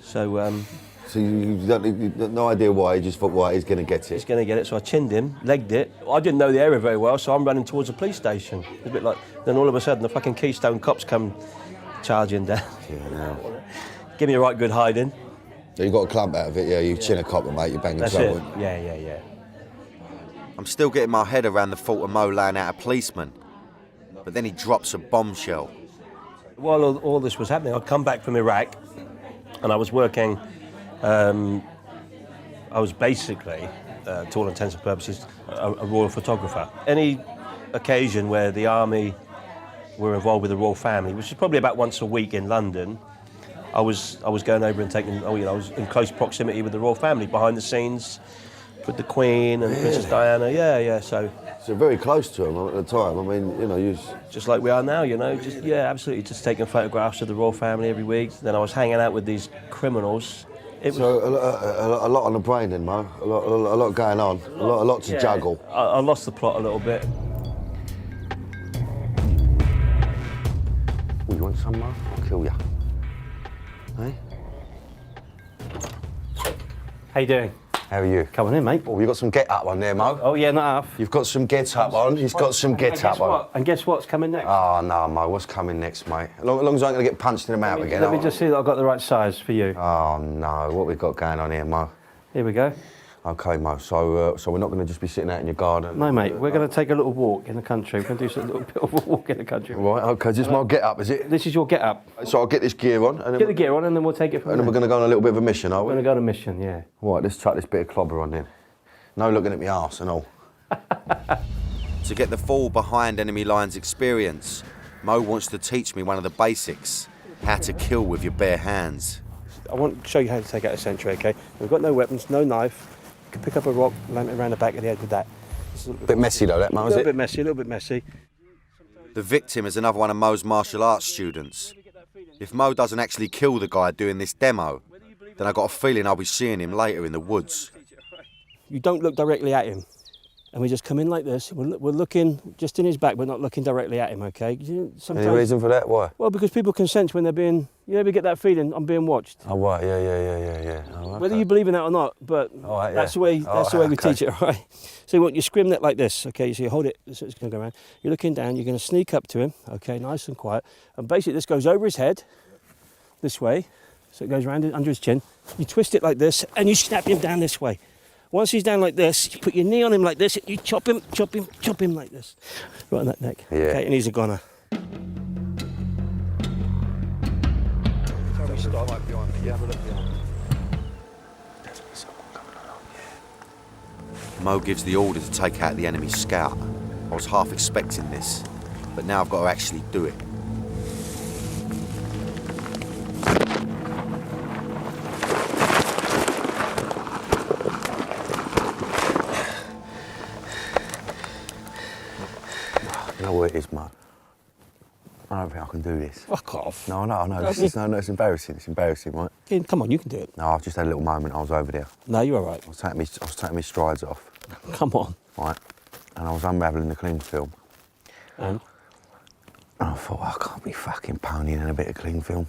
So So you've got no idea why, you just thought, right, he's going to get it. He's going to get it, so I chinned him, legged it. I didn't know the area very well, so I'm running towards the police station. It's a bit like, then all of a sudden the fucking Keystone cops come charging down. Yeah, now. Give me a right good hiding. So you got a clump out of it, yeah, you chin a copper, mate, you bang That's trouble. it. Yeah. I'm still getting my head around the thought of Mo laying out a policeman. But then he drops a bombshell. While all this was happening, I'd come back from Iraq and I was working, I was basically, to all intents and purposes, a royal photographer. Any occasion where the army were involved with the royal family, which is probably about once a week in London, I was going over and taking, I was in close proximity with the royal family, behind the scenes, with the Queen and Princess Diana, yeah, so very close to him at the time, I mean, you know, you... Just like we are now, you know, absolutely, just taking photographs of the royal family every week. Then I was hanging out with these criminals. So a lot on the brain then, Mo, a lot going on, a lot to juggle. I lost the plot a little bit. Oh, you want some, Mo? I'll kill you. Hey? How you doing? How are you? Come on in, mate. Oh, you got some get-up on there, Mo. Oh, yeah, not half. You've got some get-up on. He's got some get-up on. And guess what's coming next? Oh, no, Mo, what's coming next, mate? As long as I ain't going to get punched in the mouth again. Let me just see that I've got the right size for you. Oh, no, what we got going on here, Mo? Here we go. OK, Mo, so we're not going to just be sitting out in your garden? No, mate, we're going to take a little walk in the country. We're going to do a little bit of a walk in the country. Right, OK, this is my get-up, is it? This is your get-up. So I'll get this gear on? And then Get the gear on and then we'll take it from there. And then we're going to go on a little bit of a mission, are we? We're going to go on a mission, yeah. Right, let's chuck this bit of clobber on then. No looking at me arse and all. To get the full behind enemy lines experience, Mo wants to teach me one of the basics, how to kill with your bare hands. I want to show you how to take out a sentry, OK? We've got no weapons, no knife. You can pick up a rock, land it around the back of the head with that. A bit messy though, that, Mo, is it? A little bit messy. The victim is another one of Mo's martial arts students. If Mo doesn't actually kill the guy doing this demo, then I got a feeling I'll be seeing him later in the woods. You don't look directly at him. And we just come in like this. We're looking just in his back, but not looking directly at him, OK? Any reason for that? Why? Well, because people can sense when they're being... You ever get that feeling, I'm being watched? Oh, right, yeah. Oh, okay. Whether you believe in that or not, but right, that's the way we teach it, right? So you scrim that like this, OK? So you hold it, so it's going to go around. You're looking down, you're going to sneak up to him, OK, nice and quiet. And basically this goes over his head, this way, so it goes around under his chin. You twist it like this, and you snap him down this way. Once he's down like this, you put your knee on him like this, and you chop him like this. Right on that neck. Yeah. Okay, and he's a goner. Stop right behind me, have a look behind me. Mo gives the order to take out the enemy scout. I was half expecting this, but now I've got to actually do it. You know what it is, Mo? I don't think I can do this. Fuck off. No, it's embarrassing. It's embarrassing, right? Come on, you can do it. No, I've just had a little moment. I was over there. No, you're all right. I was taking my strides off. Come on. Right. And I was unravelling the cling film. And I thought, I can't be fucking ponying in a bit of cling film.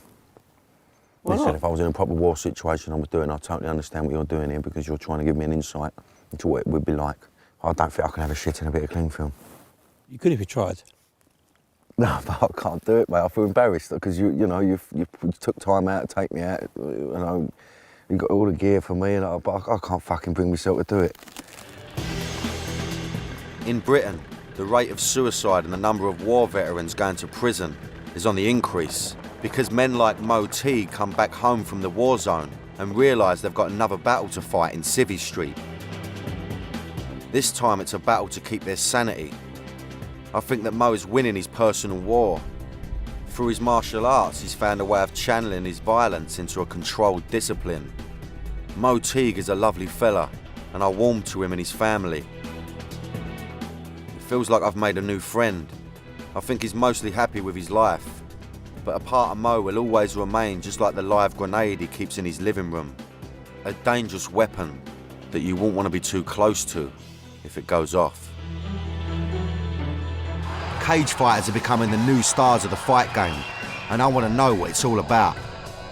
Why Listen, not? if I was in a proper war situation I was doing, I totally understand what you're doing here because you're trying to give me an insight into what it would be like. I don't think I can have a shit in a bit of cling film. You could if you tried. No, but I can't do it, mate. I feel embarrassed because you took time out to take me out. You got all the gear for me, but I can't fucking bring myself to do it. In Britain, the rate of suicide and the number of war veterans going to prison is on the increase because men like Mo Teague come back home from the war zone and realise they've got another battle to fight in Civvy Street. This time it's a battle to keep their sanity. I think that Mo is winning his personal war. Through his martial arts, he's found a way of channeling his violence into a controlled discipline. Mo Teague is a lovely fella, and I warm to him and his family. It feels like I've made a new friend. I think he's mostly happy with his life, but a part of Mo will always remain just like the live grenade he keeps in his living room. A dangerous weapon that you won't want to be too close to if it goes off. Cage fighters are becoming the new stars of the fight game, and I want to know what it's all about.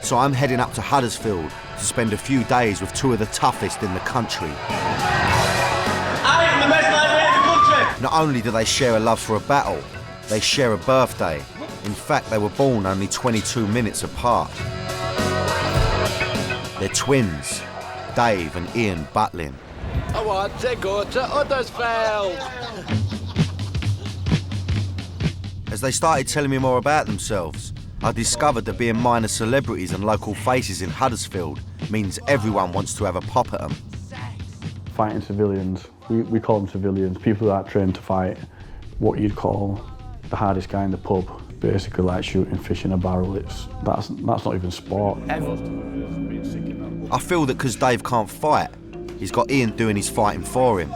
So I'm heading up to Huddersfield to spend a few days with two of the toughest in the country. I am the best lightweight in the country! Not only do they share a love for a battle, they share a birthday. In fact, they were born only 22 minutes apart. They're twins, Dave and Ian Butlin. I want to go to Huddersfield! As they started telling me more about themselves, I discovered that being minor celebrities and local faces in Huddersfield means everyone wants to have a pop at them. Fighting civilians, we call them civilians, people that aren't trained to fight, what you'd call the hardest guy in the pub. Basically like shooting fish in a barrel, that's not even sport. I feel that because Dave can't fight, he's got Ian doing his fighting for him.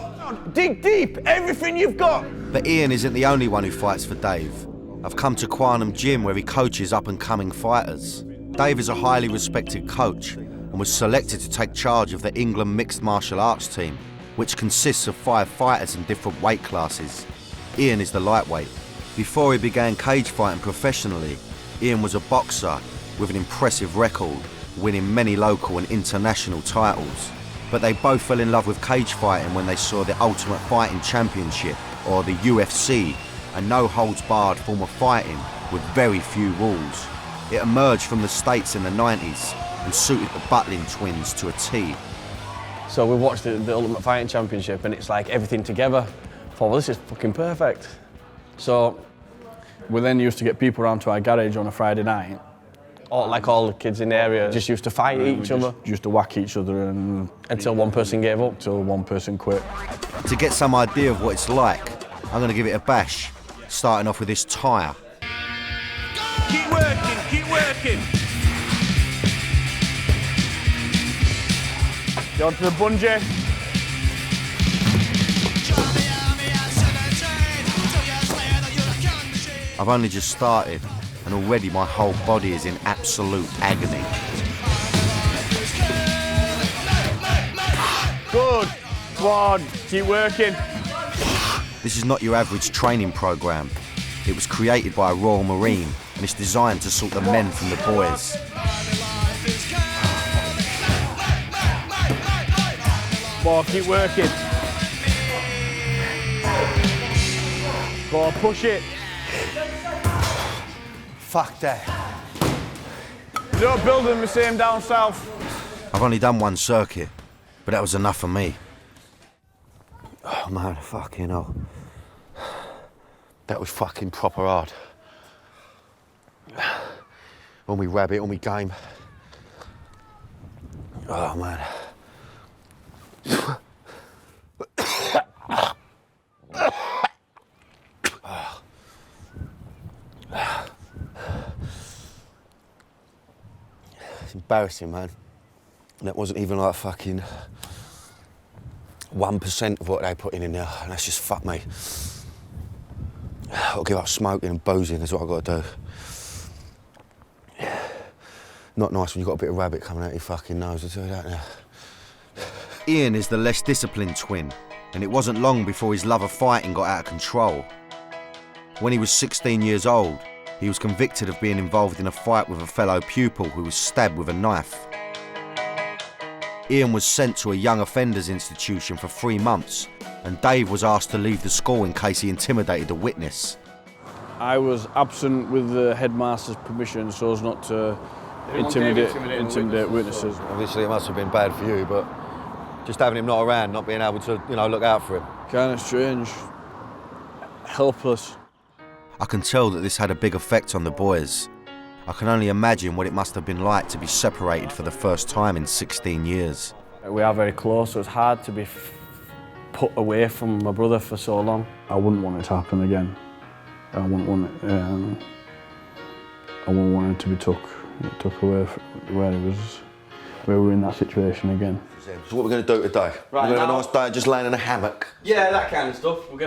Dig deep, everything you've got! But Ian isn't the only one who fights for Dave. I've come to Quantum Gym where he coaches up-and-coming fighters. Dave is a highly respected coach and was selected to take charge of the England mixed martial arts team, which consists of 5 fighters in different weight classes. Ian is the lightweight. Before he began cage fighting professionally, Ian was a boxer with an impressive record, winning many local and international titles. But they both fell in love with cage fighting when they saw the Ultimate Fighting Championship, or the UFC, a no-holds-barred form of fighting with very few rules. It emerged from the States in the 90s and suited the Butlin twins to a T. So we watched the Ultimate Fighting Championship and it's like everything together. I thought, well, this is fucking perfect. So we then used to get people around to our garage on a Friday night. All the kids in the area just used to fight each other. Used to whack each other and until one person gave up. Until one person quit. To get some idea of what it's like, I'm going to give it a bash, starting off with this tyre. Keep working, keep working! Go on to the bungee. I've only just started, and already my whole body is in absolute agony. Good. Come on, keep working. This is not your average training programme. It was created by a Royal Marine, and it's designed to sort the men from the boys. Come on, keep working. Go on, push it. Fuck that. You don't build them the same down south. I've only done one circuit, but that was enough for me. Oh man, fucking hell. That was fucking proper hard. On me rabbit, on me game. Oh man. It's embarrassing, man. And that wasn't even like fucking 1% of what they put in there, and that's just fucked me. I'll give up smoking and boozing, is what I've got to do. Not nice when you've got a bit of rabbit coming out your fucking nose, I'll tell you that now. Ian is the less disciplined twin, and it wasn't long before his love of fighting got out of control. When he was 16 years old, he was convicted of being involved in a fight with a fellow pupil who was stabbed with a knife. Ian was sent to a young offenders institution for 3 months, and Dave was asked to leave the school in case he intimidated a witness. I was absent with the headmaster's permission so as not to intimidate witnesses. Obviously it must have been bad for you, but just having him not around, not being able to, look out for him. Kind of strange. Helpless. I can tell that this had a big effect on the boys. I can only imagine what it must have been like to be separated for the first time in 16 years. We are very close, so it's hard to be put away from my brother for so long. I wouldn't want it to happen again. I wouldn't want it to be took away where we were in that situation again. So what we're going to do today? Right, we're going to have a nice day just laying in a hammock. Yeah, that kind of stuff. We're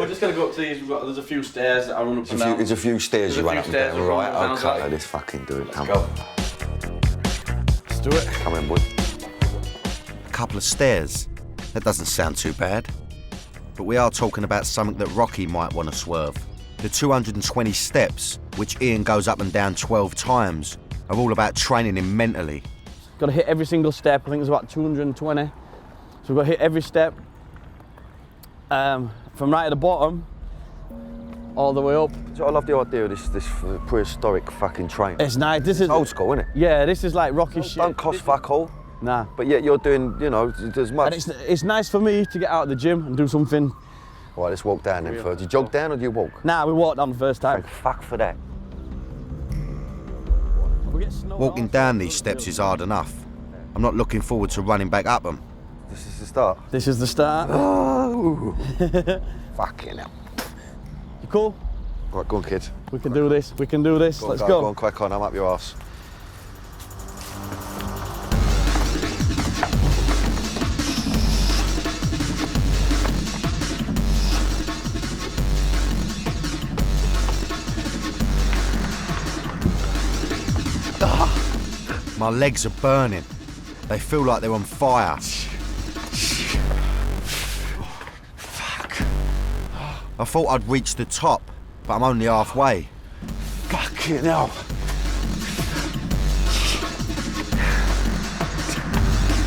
just going to go up to these. There's a few stairs that I run up and down. There's a few stairs you run up and down. Right, okay, let's fucking do it. Let's go. Let's do it. Come in, boy. A couple of stairs. That doesn't sound too bad. But we are talking about something that Rocky might want to swerve. The 220 steps, which Ian goes up and down 12 times, are all about training him mentally. Got to hit every single step. I think there's about 220. So we've got to hit every step from right at the bottom all the way up. So I love the idea of this prehistoric fucking train. It's nice. This is old school, isn't it? Yeah, this is like rocky shit. Don't cost fuck all. Nah. But yet you're doing, you know, as much. And it's nice for me to get out of the gym and do something. Right, let's walk down then first. Do you jog down or do you walk? Nah, we walked down the first time. Thank fuck for that. Walking down these steps is hard enough. I'm not looking forward to running back up them. This is the start. This is the start. Oh. Fucking hell. You cool? Right, go on, kid. We can do this. We can do this. Let's go. Go on, crack on. I'm up your arse. My legs are burning. They feel like they're on fire. Fuck. I thought I'd reach the top, but I'm only halfway. Fucking hell.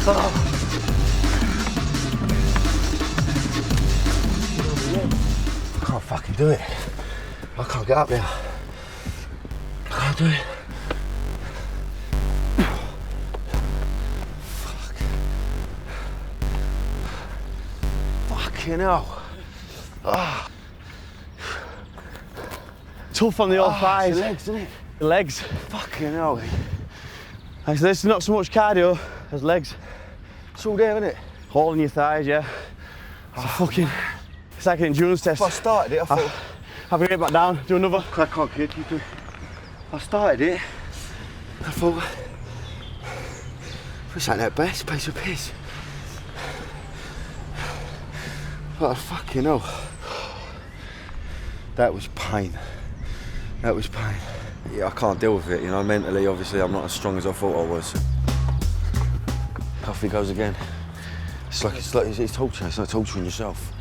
I can't fucking do it. I can't get up there. I can't do it. Fucking hell. Tough on the old thighs. It's the legs, isn't it? The legs. Fucking hell. So this is not so much cardio as legs. It's all there, isn't it? All in your thighs, yeah. It's a fucking, it's like an endurance test. If I started it, I thought... Have to get back down, do another. Crack on, kid. I started it, I thought, this ain't that bad, it's a piece of piss. Oh, fucking hell. That was pain. That was pain. Yeah, I can't deal with it, you know, mentally, obviously, I'm not as strong as I thought I was. Off he goes again. It's torture, it's like torturing yourself.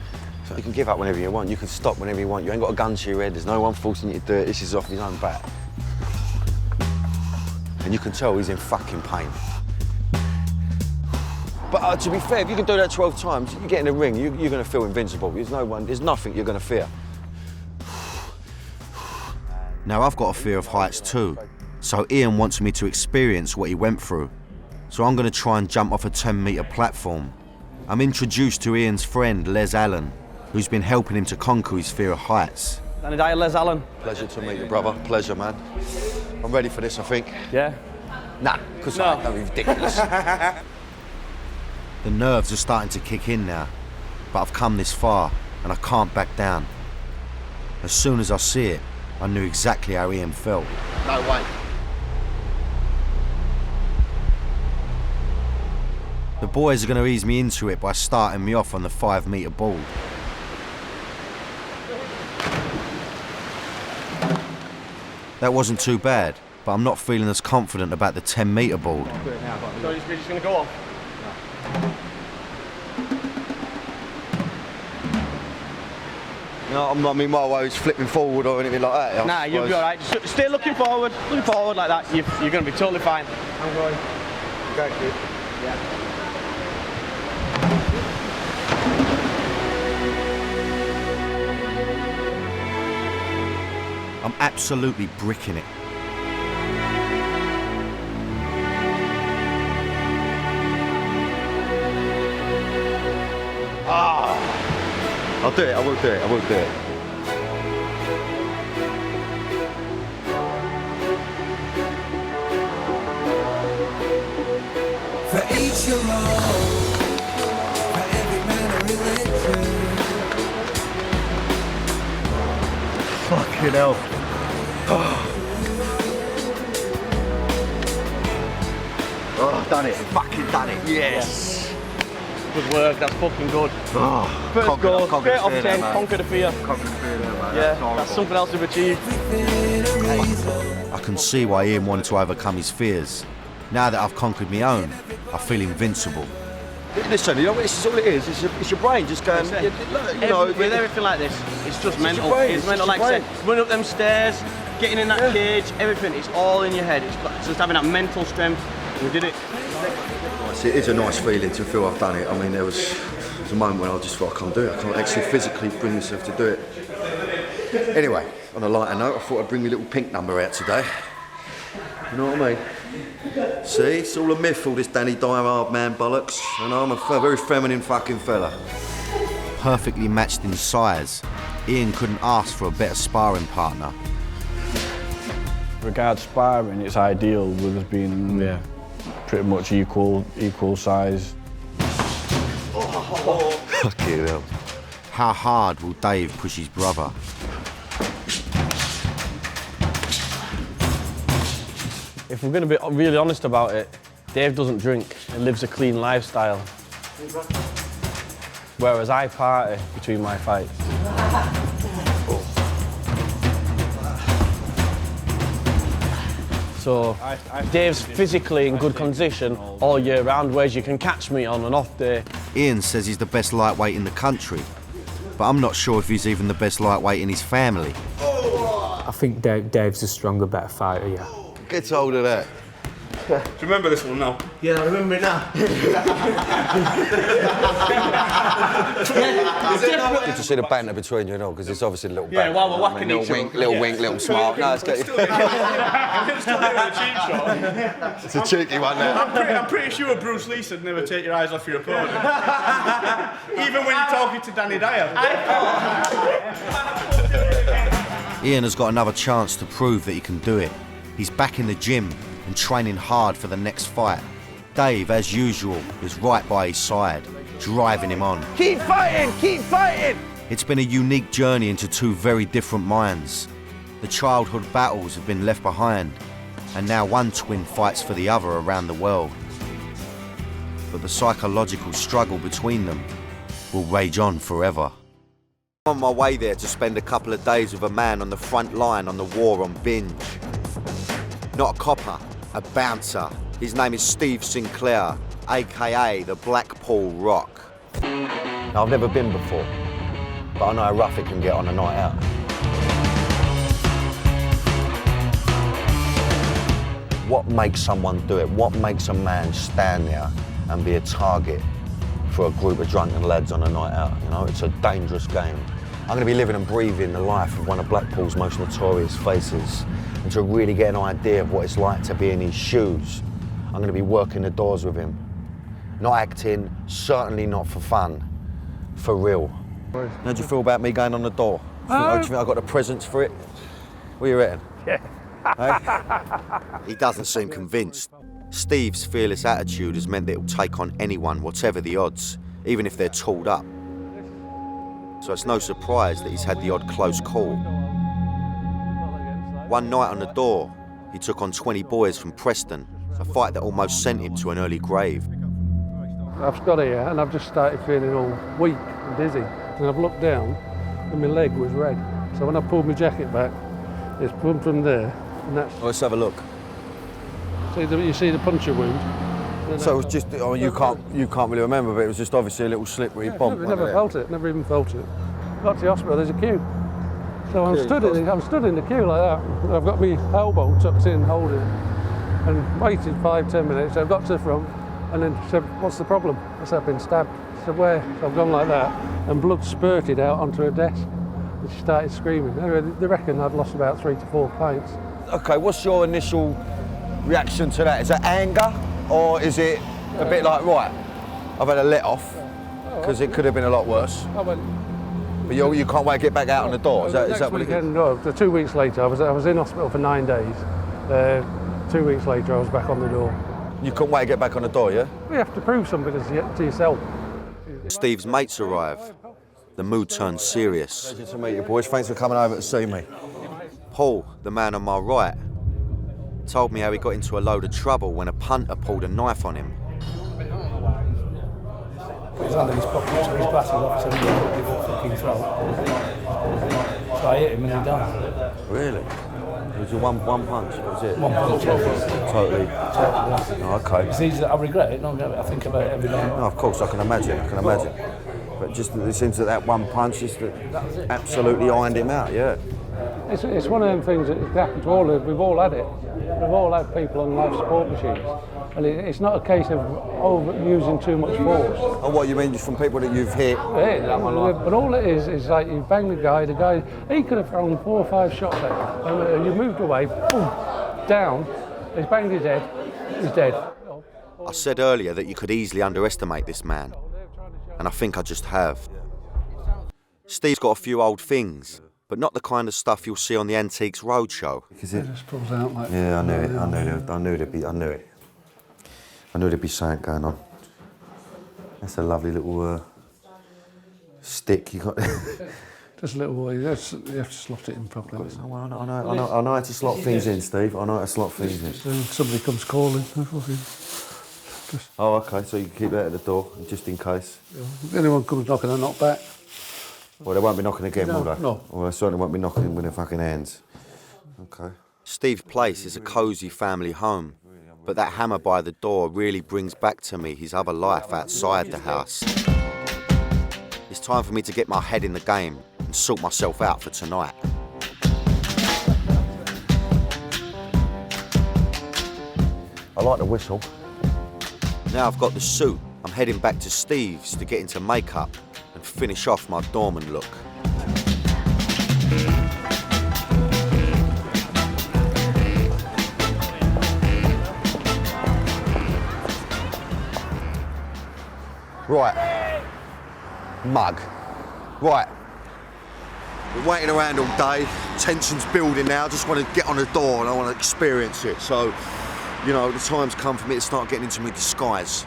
So you can give up whenever you want, you can stop whenever you want, you ain't got a gun to your head, there's no one forcing you to do it, this is off his own bat. And you can tell he's in fucking pain. But to be fair, if you can do that 12 times, you get in the ring, you're going to feel invincible. There's nothing you're going to fear. Now I've got a fear of heights too, so Ian wants me to experience what he went through. So I'm going to try and jump off a 10-metre platform. I'm introduced to Ian's friend, Les Allen, who's been helping him to conquer his fear of heights. Danny Dyer, Les Allen. Pleasure to meet you, brother. Pleasure, man. I'm ready for this, I think. Yeah? Nah, because no. That'd be ridiculous. The nerves are starting to kick in now, but I've come this far and I can't back down. As soon as I see it, I knew exactly how Ian felt. No way. The boys are going to ease me into it by starting me off on the 5-metre board. That wasn't too bad, but I'm not feeling as confident about the 10-metre board. So you're just going to go off? No, I'm not, I mean, my way is flipping forward or anything like that. Nah, you'll be all right. Just stay looking forward like that. You're going to be totally fine. I'm going. You go, kid. Yeah. I'm absolutely bricking it. I'll do it, I will do it, I will do it. For each your own, for every man a religion. Fucking hell. Oh, done it, fucking done it, yes. Good work, that's fucking good. Oh, first goal, straight off 10, there, conquer the fear. Conquer the fear there, man. Yeah, that's something else we've achieved. I can see why Ian wanted to overcome his fears. Now that I've conquered my own, I feel invincible. Listen, you know what, this is all it is. It's your brain just going, with everything like this, it's just mental. It's mental, like I said, running up them stairs, getting in that cage, everything, it's all in your head. It's just having that mental strength. We did it. It is a nice feeling to feel I've done it. I mean, there was a moment when I just thought I can't do it. I can't actually physically bring myself to do it. Anyway, on a lighter note, I thought I'd bring my little pink number out today. You know what I mean? See, it's all a myth, all this Danny Dyer hard man bollocks. And I'm a very feminine fucking fella. Perfectly matched in size, Ian couldn't ask for a better sparring partner. Regards sparring, it's ideal with us being pretty much equal size. Fucking hell. How hard will Dave push his brother? If we're going to be really honest about it, Dave doesn't drink and lives a clean lifestyle. Whereas I party between my fights. So Dave's physically in good condition all year round, whereas you can catch me on an off day. Ian says he's the best lightweight in the country, but I'm not sure if he's even the best lightweight in his family. I think Dave's a stronger, better fighter, yeah. Get hold of that. Do you remember this one now? Yeah, I remember it now. Good to see the banter between you and all, because it's obviously a little banter. Yeah, while we're whacking little each wink, other. little wink, little smile. No, it's good. It's a cheeky one there. I'm pretty sure Bruce Lee said never take your eyes off your opponent. Even when you're talking to Danny Dyer. Ian has got another chance to prove that he can do it. He's back in the gym and training hard for the next fight. Dave, as usual, is right by his side, driving him on. Keep fighting! Keep fighting! It's been a unique journey into two very different minds. The childhood battles have been left behind, and now one twin fights for the other around the world. But the psychological struggle between them will rage on forever. I'm on my way there to spend a couple of days with a man on the front line on the war on binge. Not a copper, a bouncer. His name is Steve Sinclair, aka the Blackpool Rock. Now, I've never been before, but I know how rough it can get on a night out. What makes someone do it? What makes a man stand there and be a target for a group of drunken lads on a night out? You know, it's a dangerous game. I'm going to be living and breathing the life of one of Blackpool's most notorious faces, and to really get an idea of what it's like to be in his shoes, I'm going to be working the doors with him. Not acting, certainly not for fun, for real. How do you feel about me going on the door? Do you think I got the presents for it? What are you reckon? Yeah. He doesn't seem convinced. Steve's fearless attitude has meant that he'll take on anyone, whatever the odds, even if they're tooled up. So it's no surprise that he's had the odd close call. One night on the door, he took on 20 boys from Brixton, a fight that almost sent him to an early grave. I've got here and I've just started feeling all weak and dizzy. And I've looked down and my leg was red. So when I pulled my jacket back, it's come from there. And that's... Let's have a look. You see the puncture wound? So it was just, I mean, you can't really remember, but it was just obviously a little slippery bump. Never felt it, never even felt it. Got to the hospital, there's a queue. So I'm stood in the queue like that. I've got my elbow tucked in, holding it, and waited 5-10 minutes. I've got to the front, and then she said, "What's the problem?" I said, "I've been stabbed." She said, "Where?" So I've gone like that, and blood spurted out onto her desk, and she started screaming. Anyway, they reckon I'd lost about 3 to 4 pints. Okay, what's your initial reaction to that? Is it anger, or is it a bit like, right, I've had a let off, because it could have been a lot worse? But you can't wait to get back out on the door. Is that what it is? No, 2 weeks later, I was in hospital for 9 days. 2 weeks later, I was back on the door. You couldn't wait to get back on the door, yeah? You have to prove something to yourself. Steve's mates arrive. The mood turns serious. Pleasure to meet you, boys. Thanks for coming over to see me. Paul, the man on my right, told me how he got into a load of trouble when a punter pulled a knife on him. Put his hand in his pocket, took his glasses off, said he wouldn't give a fucking throat. So I hit him and he died. Really? It was a one punch, that was it? One punch. Totally. Oh, okay. I regret it, I think about it every day. No, of course, I can imagine. But just it seems that one punch just absolutely ironed him out, yeah. It's one of them things that happen to all of us. We've all had it. We've all had people on life support machines. And it's not a case of using too much force. And what you mean, just from people that you've hit? Yeah, but all it is like you bang the guy, he could have thrown 4 or 5 shots at you. And you moved away, boom, down, he's banged his head, he's dead. I said earlier that you could easily underestimate this man. And I think I just have. Steve's got a few old things, but not the kind of stuff you'll see on the Antiques Roadshow. It just pulls out like... Yeah, I knew it. I knew there'd be something going on. That's a lovely little stick you got there. Just a little boy. You have to slot it in properly. I know how to slot things in, Steve. I know how to slot things in. Somebody comes calling. Oh, okay, so you keep that at the door, just in case. If anyone comes knocking, I knock back. Well, they won't be knocking again, will they? No. Well, they certainly won't be knocking with their fucking hands. Okay. Steve's place is a cosy family home, but that hammer by the door really brings back to me his other life outside the house. It's time for me to get my head in the game and sort myself out for tonight. I like the whistle. Now I've got the suit, I'm heading back to Steve's to get into makeup and finish off my doorman look. Right. Mug. Right. We're waiting around all day, tension's building now, just want to get on the door and I want to experience it. So, you know, the time's come for me to start getting into my disguise.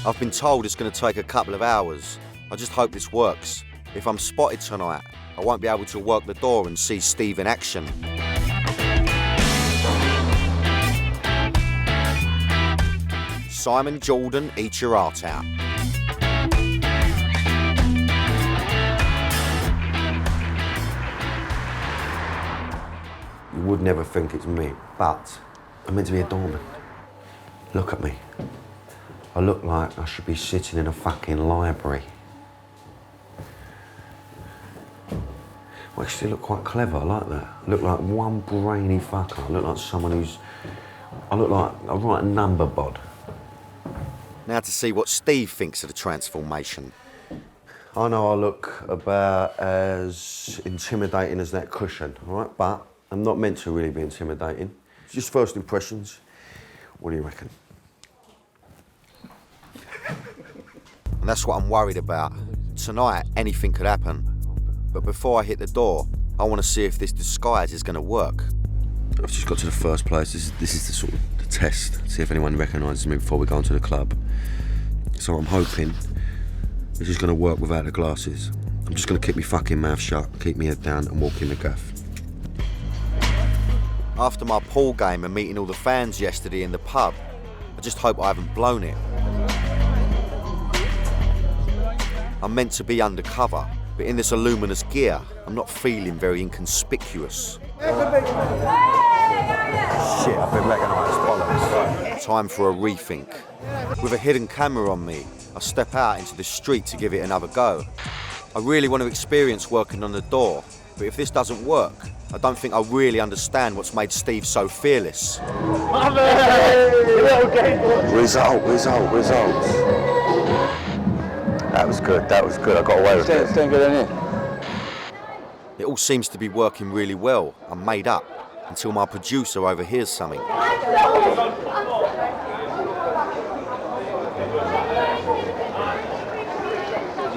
I've been told it's going to take a couple of hours. I just hope this works. If I'm spotted tonight, I won't be able to work the door and see Steve in action. Simon Jordan, eat your heart out. You would never think it's me, but I'm meant to be a doorman. Look at me. I look like I should be sitting in a fucking library. Well, actually, I look quite clever, I like that. I look like one brainy fucker. I look like someone who's... I look like a right number bod. Now to see what Steve thinks of the transformation. I know I look about as intimidating as that cushion, all right? But I'm not meant to really be intimidating. Just first impressions. What do you reckon? And that's what I'm worried about. Tonight, anything could happen. But before I hit the door, I want to see if this disguise is going to work. I've just got to the first place. This is the sort of the test. See if anyone recognises me before we go into the club. So I'm hoping this is going to work without the glasses. I'm just going to keep my fucking mouth shut, keep my head down and walk in the gaff. After my pool game and meeting all the fans yesterday in the pub, I just hope I haven't blown it. I'm meant to be undercover, but in this luminous gear, I'm not feeling very inconspicuous. Shit, I've been recognised, bollocks. Time for a rethink. With a hidden camera on me, I step out into the street to give it another go. I really want to experience working on the door, but if this doesn't work, I don't think I really understand what's made Steve so fearless. Result. That was good, I got away with it. Staying good in here. It all seems to be working really well. I'm made up until my producer overhears something. You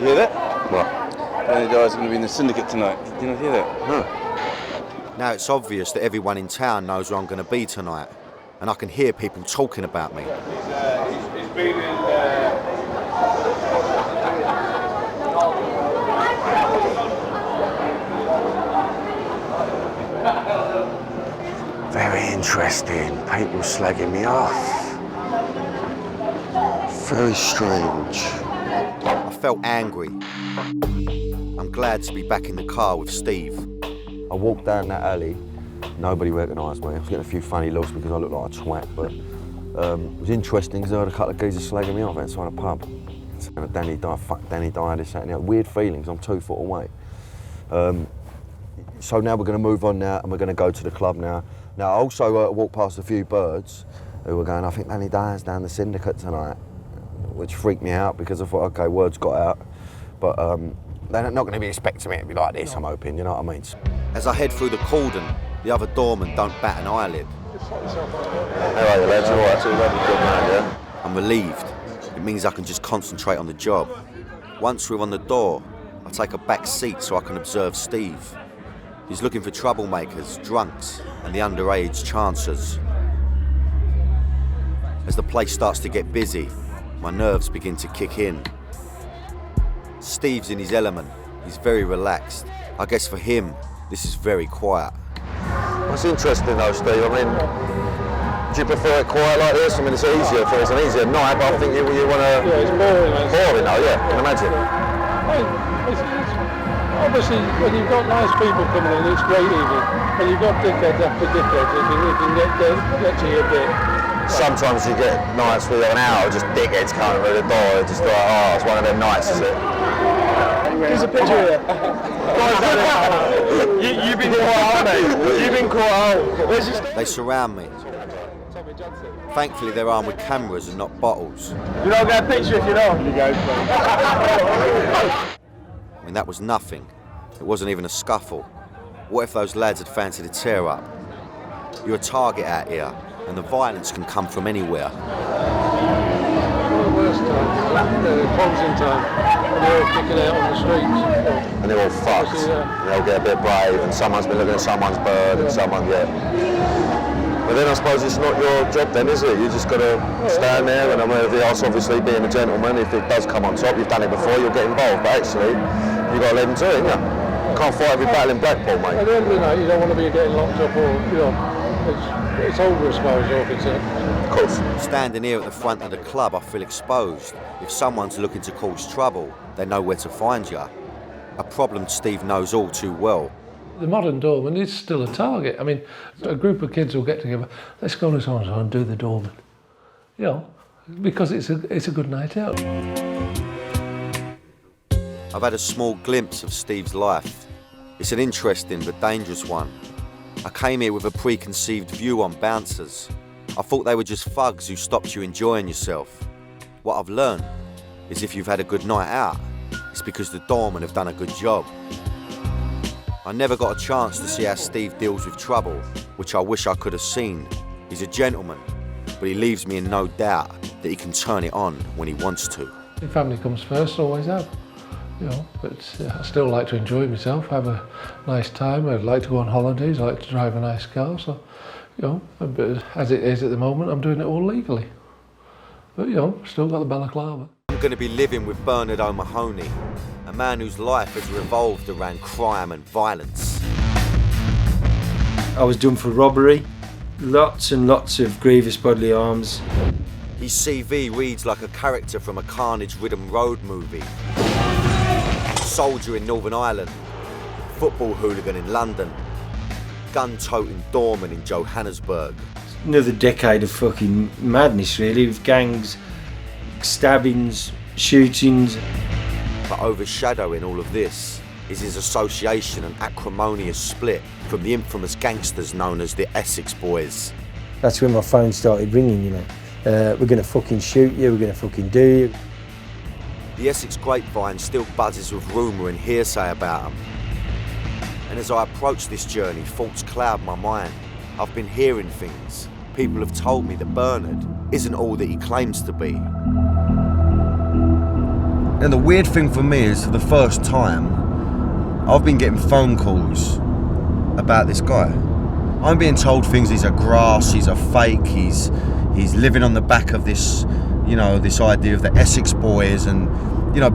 hear that? What? Danny Dyer's going to be in the syndicate tonight. Did you not hear that? No. Now it's obvious that everyone in town knows where I'm going to be tonight, and I can hear people talking about me. He's been in... Very interesting. People slagging me off. Very strange. I felt angry. I'm glad to be back in the car with Steve. I walked down that alley. Nobody recognised me. I was getting a few funny looks because I looked like a twat, but it was interesting because I heard a couple of geezers slagging me off outside a pub. fucked. Danny Dyer, fuck Danny Dyer, this, that, and the other. Weird feelings, I'm 2 foot away. So now we're going to move on now and we're going to go to the club now. Now, I also walked past a few birds who were going, I think Danny Dyer's down the Syndicate tonight, which freaked me out because I thought, okay, word's got out. But they're not going to be expecting me to be like this, I'm hoping, you know what I mean? As I head through the cordon, the other doormen don't bat an eyelid. How are you, lads? All right, so you're good man, yeah? I'm relieved. It means I can just concentrate on the job. Once we're on the door, I take a back seat so I can observe Steve. He's looking for troublemakers, drunks, and the underage chancers. As the place starts to get busy, my nerves begin to kick in. Steve's in his element. He's very relaxed. I guess for him, this is very quiet. It's interesting though, Steve. I mean, do you prefer it quiet like this? I mean, it's easier for it's an easier night, but I think you want to. Yeah, it's boring. Boring though, yeah. I can imagine. Obviously, when you've got nice people coming in, it's great evening. When you've got dickheads after dickheads, it can get to you a bit. Sometimes you get nights where you have an hour, just dickheads coming through the door. It's just like, oh, it's one of them nights, is it? There's a picture here. You've been caught out, mate. You've been caught out. They surround me. Thankfully, they're armed with cameras and not bottles. You don't get a picture if you don't. You go. I mean, that was nothing. It wasn't even a scuffle. What if those lads had fancied a tear-up? You're a target out here, and the violence can come from anywhere. The worst time, the closing time, when they're all kicking out on the streets. And they're all fucked. They'll get a bit brave, and someone's been looking at someone's bird, and someone, But then I suppose it's not your job then, is it? You just got to stand there, and I'm over the arse, obviously being a gentleman. If it does come on top, you've done it before, you'll get involved. But actually, you've got to let them do it, haven't you? You can't fight every battle in Blackpool, mate. At the end of the night, you don't want to be getting locked up or, it's over as far as you're concerned. Of course. Standing here at the front of the club, I feel exposed. If someone's looking to cause trouble, they know where to find you. A problem Steve knows all too well. The modern doorman is still a target. I mean, a group of kids will get together, let's go to so-and-so and do the doorman. Because it's a good night out. I've had a small glimpse of Steve's life. It's an interesting but dangerous one. I came here with a preconceived view on bouncers. I thought they were just thugs who stopped you enjoying yourself. What I've learned is if you've had a good night out, it's because the doormen have done a good job. I never got a chance to see how Steve deals with trouble, which I wish I could have seen. He's a gentleman, but he leaves me in no doubt that he can turn it on when he wants to. Your family comes first, always have. But I still like to enjoy myself, have a nice time. I'd like to go on holidays, I like to drive a nice car, so, but as it is at the moment, I'm doing it all legally. But, still got the balaclava. I'm going to be living with Bernard O'Mahony, a man whose life has revolved around crime and violence. I was done for robbery, lots and lots of grievous bodily harms. His CV reads like a character from a carnage-ridden road movie. Soldier in Northern Ireland, football hooligan in London, gun-toting doorman in Johannesburg. Another decade of fucking madness, really, with gangs, stabbings, shootings. But overshadowing all of this is his association and acrimonious split from the infamous gangsters known as the Essex Boys. That's when my phone started ringing, we're gonna fucking shoot you, we're gonna fucking do you. The Essex grapevine still buzzes with rumour and hearsay about them. And as I approach this journey, thoughts cloud my mind. I've been hearing things. People have told me that Bernard isn't all that he claims to be. And the weird thing for me is, for the first time, I've been getting phone calls about this guy. I'm being told things, he's a grass, he's a fake, he's living on the back of this, this idea of the Essex Boys and,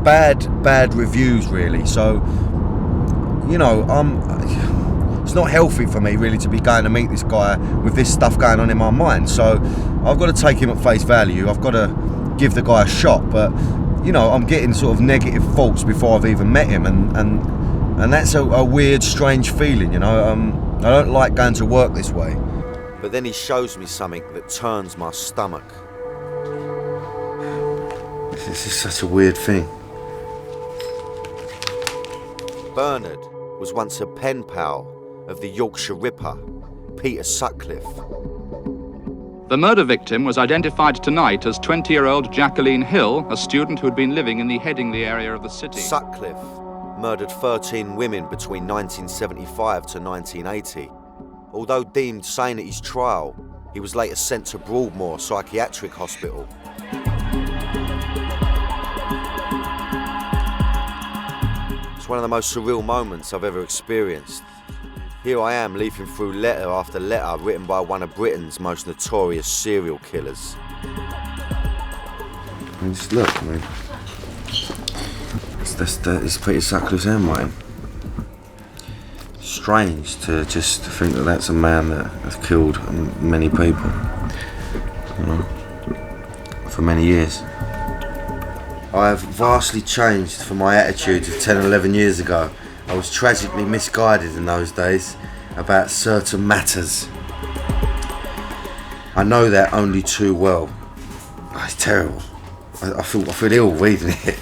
bad reviews really. So, it's not healthy for me really to be going to meet this guy with this stuff going on in my mind. So I've got to take him at face value. I've got to give the guy a shot, but I'm getting sort of negative thoughts before I've even met him, and that's a weird, strange feeling, I don't like going to work this way. But then he shows me something that turns my stomach. This is such a weird thing. Bernard was once a pen pal of the Yorkshire Ripper, Peter Sutcliffe. The murder victim was identified tonight as 20-year-old Jacqueline Hill, a student who'd been living in the Headingley area of the city. Sutcliffe murdered 13 women between 1975 to 1980. Although deemed sane at his trial, he was later sent to Broadmoor Psychiatric Hospital. It's one of the most surreal moments I've ever experienced. Here I am leafing through letter after letter written by one of Britain's most notorious serial killers. I mean, just look, I mean, it's Peter Sutcliffe's handwriting. Strange to just think that that's a man that has killed many people, you know, for many years. I have vastly changed from my attitudes of 10 or 11 years ago. I was tragically misguided in those days about certain matters. I know that only too well. Oh, it's terrible. I feel ill reading it.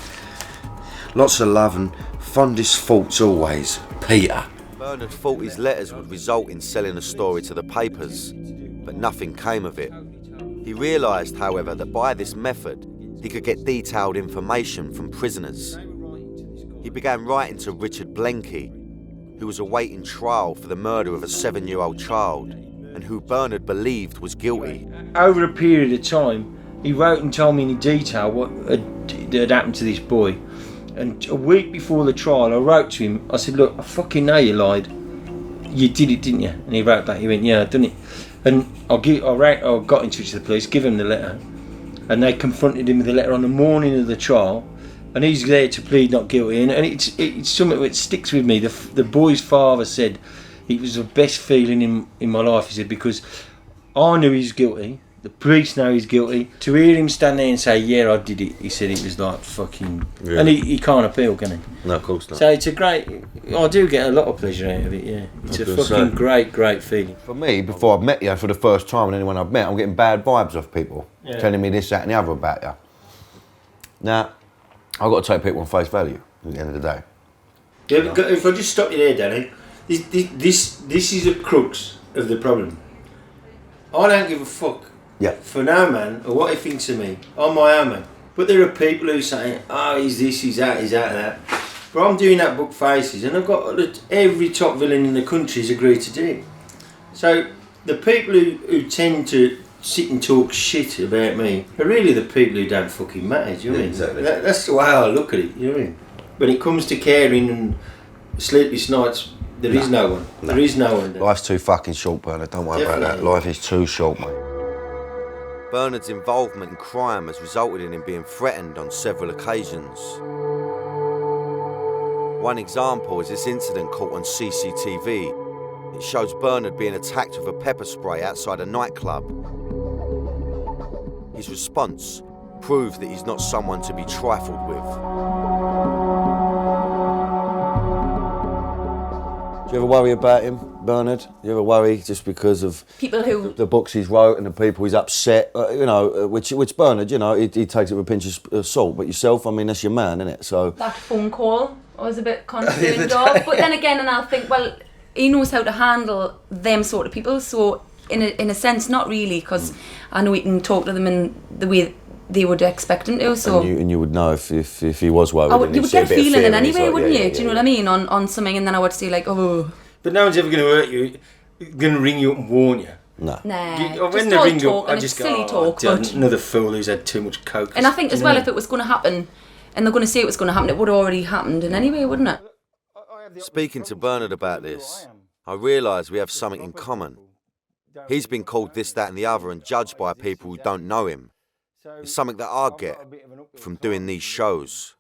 Lots of love and fondest thoughts always, Peter. Bernard thought his letters would result in selling a story to the papers, but nothing came of it. He realised, however, that by this method, he could get detailed information from prisoners. He began writing to Richard Blenky, who was awaiting trial for the murder of a 7-year-old child, and who Bernard believed was guilty. Over a period of time, he wrote and told me in detail what had happened to this boy. And a week before the trial, I wrote to him. I said, look, I fucking know you lied. You did it, didn't you? And he wrote back, he went, yeah, I've done it. And I got in touch with the police, give him the letter. And they confronted him with the letter on the morning of the trial. And he's there to plead not guilty. And it's something that sticks with me. The boy's father said it was the best feeling in my life, he said, because I knew he was guilty. The police know he's guilty. To hear him stand there and say, yeah, I did it, he said it was like fucking... Yeah. And he can't appeal, can he? No, of course not. So it's a great... I do get a lot of pleasure out of it, yeah. It's a fucking great feeling. For me, before I've met you for the first time and anyone I've met, I'm getting bad vibes off people. Yeah. Telling me this, that and the other about you. Now, I've got to take people on face value at the end of the day. Yeah, but if I just stop you there, Danny, this is the crux of the problem. I don't give a fuck. Yeah. For no man, or what he thinks of me. I'm my own man. But there are people who say, oh, he's this, he's that, that. But I'm doing that book Faces, and I've got every top villain in the country's agreed to do it. So the people who tend to sit and talk shit about me are really the people who don't fucking matter, do you know what I mean? Exactly. That's the way I look at it, you know what I mean? When it comes to caring and sleepless nights, there is no one. There is no one. Life's too fucking short, Bernard. Don't worry about that. Life is too short, mate. Bernard's involvement in crime has resulted in him being threatened on several occasions. One example is this incident caught on CCTV. It shows Bernard being attacked with a pepper spray outside a nightclub. His response proves that he's not someone to be trifled with. Do you ever worry about him, Bernard? Do you ever worry just because of people who the books he's wrote and the people he's upset? You know, which Bernard, you know, he takes it with a pinch of salt. But yourself, I mean, that's your man, isn't it? So that phone call, I was a bit concerned of. But then again, and I'll think, well, he knows how to handle them sort of people. So in a sense, not really, because I know he can talk to them in the way they would expect him to. So and you would know if he was worried. You would get a feeling in any way, wouldn't you? Do you know what I mean? On something, and then I would say like, oh. But no one's ever going to hurt you. Going to ring you up and warn you. No. Nah. When just they all ring you talk, up, I and just it's go, silly talk. But another fool who's had too much coke. and I think as well, if it was going to happen, and they're going to say it was going to happen, it would have already happened in any way, wouldn't it? Speaking to Bernard about this, I realise we have something in common. He's been called this, that and the other and judged by people who don't know him. It's something that I get from doing these shows.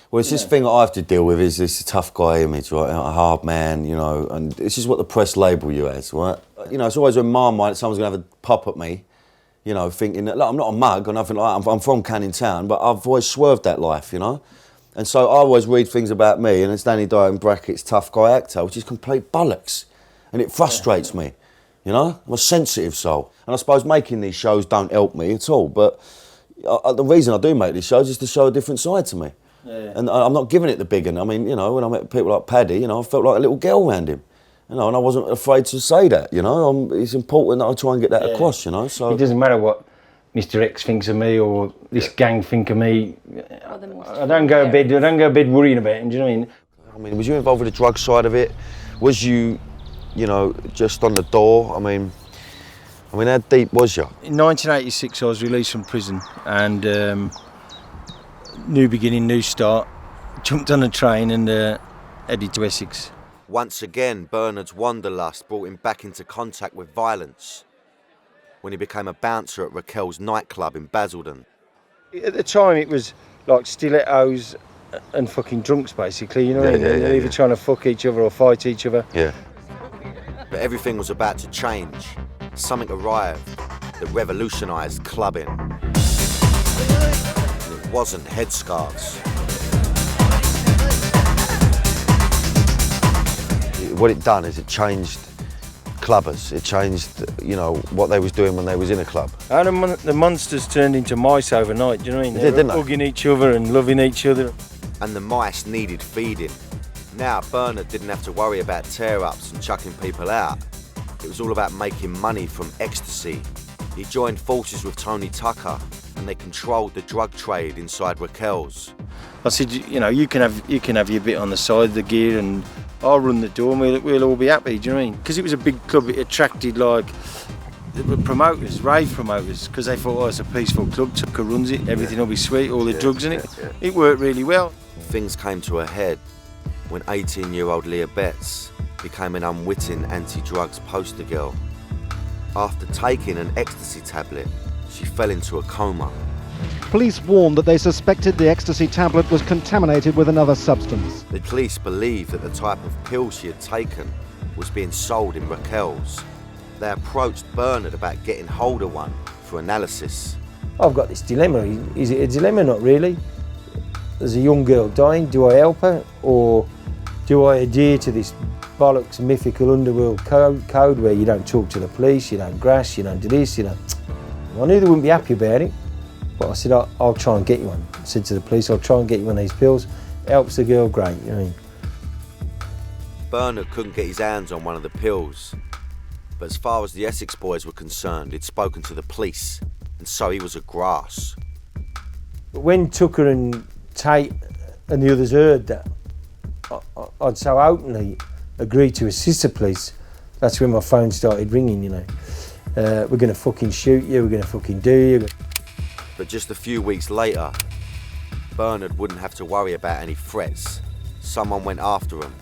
Well, it's this thing that I have to deal with is this tough guy image, right? A hard man, you know, and this is what the press label you as, right? You know, it's always in my mind that someone's going to have a pop at me, you know, thinking that, look, I'm not a mug or nothing like that. I'm from Canning Town, but I've always swerved that life, you know? And so I always read things about me, and it's Danny Dyer in brackets, tough guy actor, which is complete bollocks. And it frustrates me. You know, I'm a sensitive soul. And I suppose making these shows don't help me at all, but The reason I do make these shows is to show a different side to me. Yeah. And I'm not giving it the big one. I mean, you know, when I met people like Paddy, you know, I felt like a little girl around him. You know, and I wasn't afraid to say that, you know. It's important that I try and get that across, you know. So it doesn't matter what Mr. X thinks of me or this gang think of me. I don't go to bed worrying about him, do you know what I mean? I mean, was you involved with the drug side of it? Was you know, just on the door? I mean, how deep was you? In 1986, I was released from prison and new beginning, new start. Jumped on a train and headed to Essex. Once again, Bernard's wanderlust brought him back into contact with violence when he became a bouncer at Raquel's nightclub in Basildon. At the time, it was like stilettos and fucking drunks, basically, you know what I mean? They're either trying to fuck each other or fight each other. Yeah. But everything was about to change. Something arrived that revolutionised clubbing. And it wasn't headscarves. What it done is it changed clubbers. It changed, you know, what they was doing when they was in a club. And the monsters turned into mice overnight, do you know what I mean? They did, didn't they? Hugging each other and loving each other. And the mice needed feeding. Now Bernard didn't have to worry about tear-ups and chucking people out. It was all about making money from ecstasy. He joined forces with Tony Tucker and they controlled the drug trade inside Raquel's. I said, you know, you can have your bit on the side of the gear and I'll run the door and we'll all be happy, do you know what I mean? Because it was a big club, it attracted like promoters, rave promoters, because they thought, oh, it's a peaceful club, Tucker runs it, everything will be sweet, all the drugs in it. It worked really well. Things came to a head when 18-year-old Leah Betts became an unwitting anti-drugs poster girl. After taking an ecstasy tablet, she fell into a coma. Police warned that they suspected the ecstasy tablet was contaminated with another substance. The police believed that the type of pill she had taken was being sold in Raquel's. They approached Bernard about getting hold of one for analysis. I've got this dilemma. Is it a dilemma? Not really. There's a young girl dying. Do I help her or do I adhere to this bollocks mythical underworld code where you don't talk to the police, you don't grass, you don't do this, you don't... I knew they wouldn't be happy about it, but I said, I'll try and get you one. I said to the police, I'll try and get you one of these pills. Helps the girl, great, you know what I mean? Bernard couldn't get his hands on one of the pills, but as far as the Essex boys were concerned, he'd spoken to the police, and so he was a grass. But when Tucker and Tate and the others heard that, I'd so openly agreed to assist the police, that's when my phone started ringing, you know. We're going to fucking shoot you, we're going to fucking do you. But just a few weeks later, Bernard wouldn't have to worry about any threats. Someone went after him,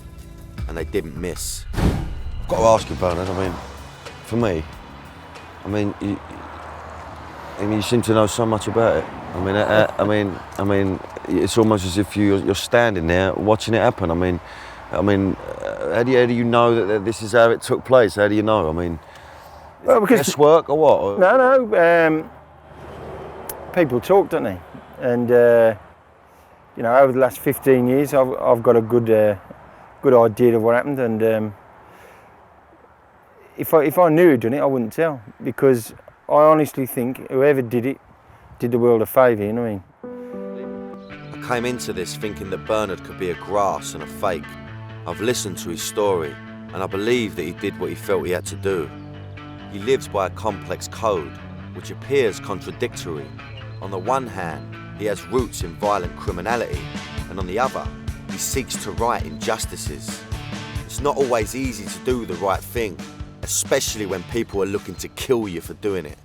and they didn't miss. I've got to ask you, Bernard, I mean, for me, you seem to know so much about it. I mean, it's almost as if you're standing there watching it happen. How do you know that this is how it took place? How do you know? I mean, well, because guesswork or what? No. People talk, don't they? And you know, over the last 15 years, I've got a good idea of what happened. And if I knew who'd done it, I wouldn't tell, because I honestly think whoever did it did the world a favour. You know what I mean? I came into this thinking that Bernard could be a grass and a fake. I've listened to his story, and I believe that he did what he felt he had to do. He lives by a complex code, which appears contradictory. On the one hand, he has roots in violent criminality, and on the other, he seeks to right injustices. It's not always easy to do the right thing, especially when people are looking to kill you for doing it.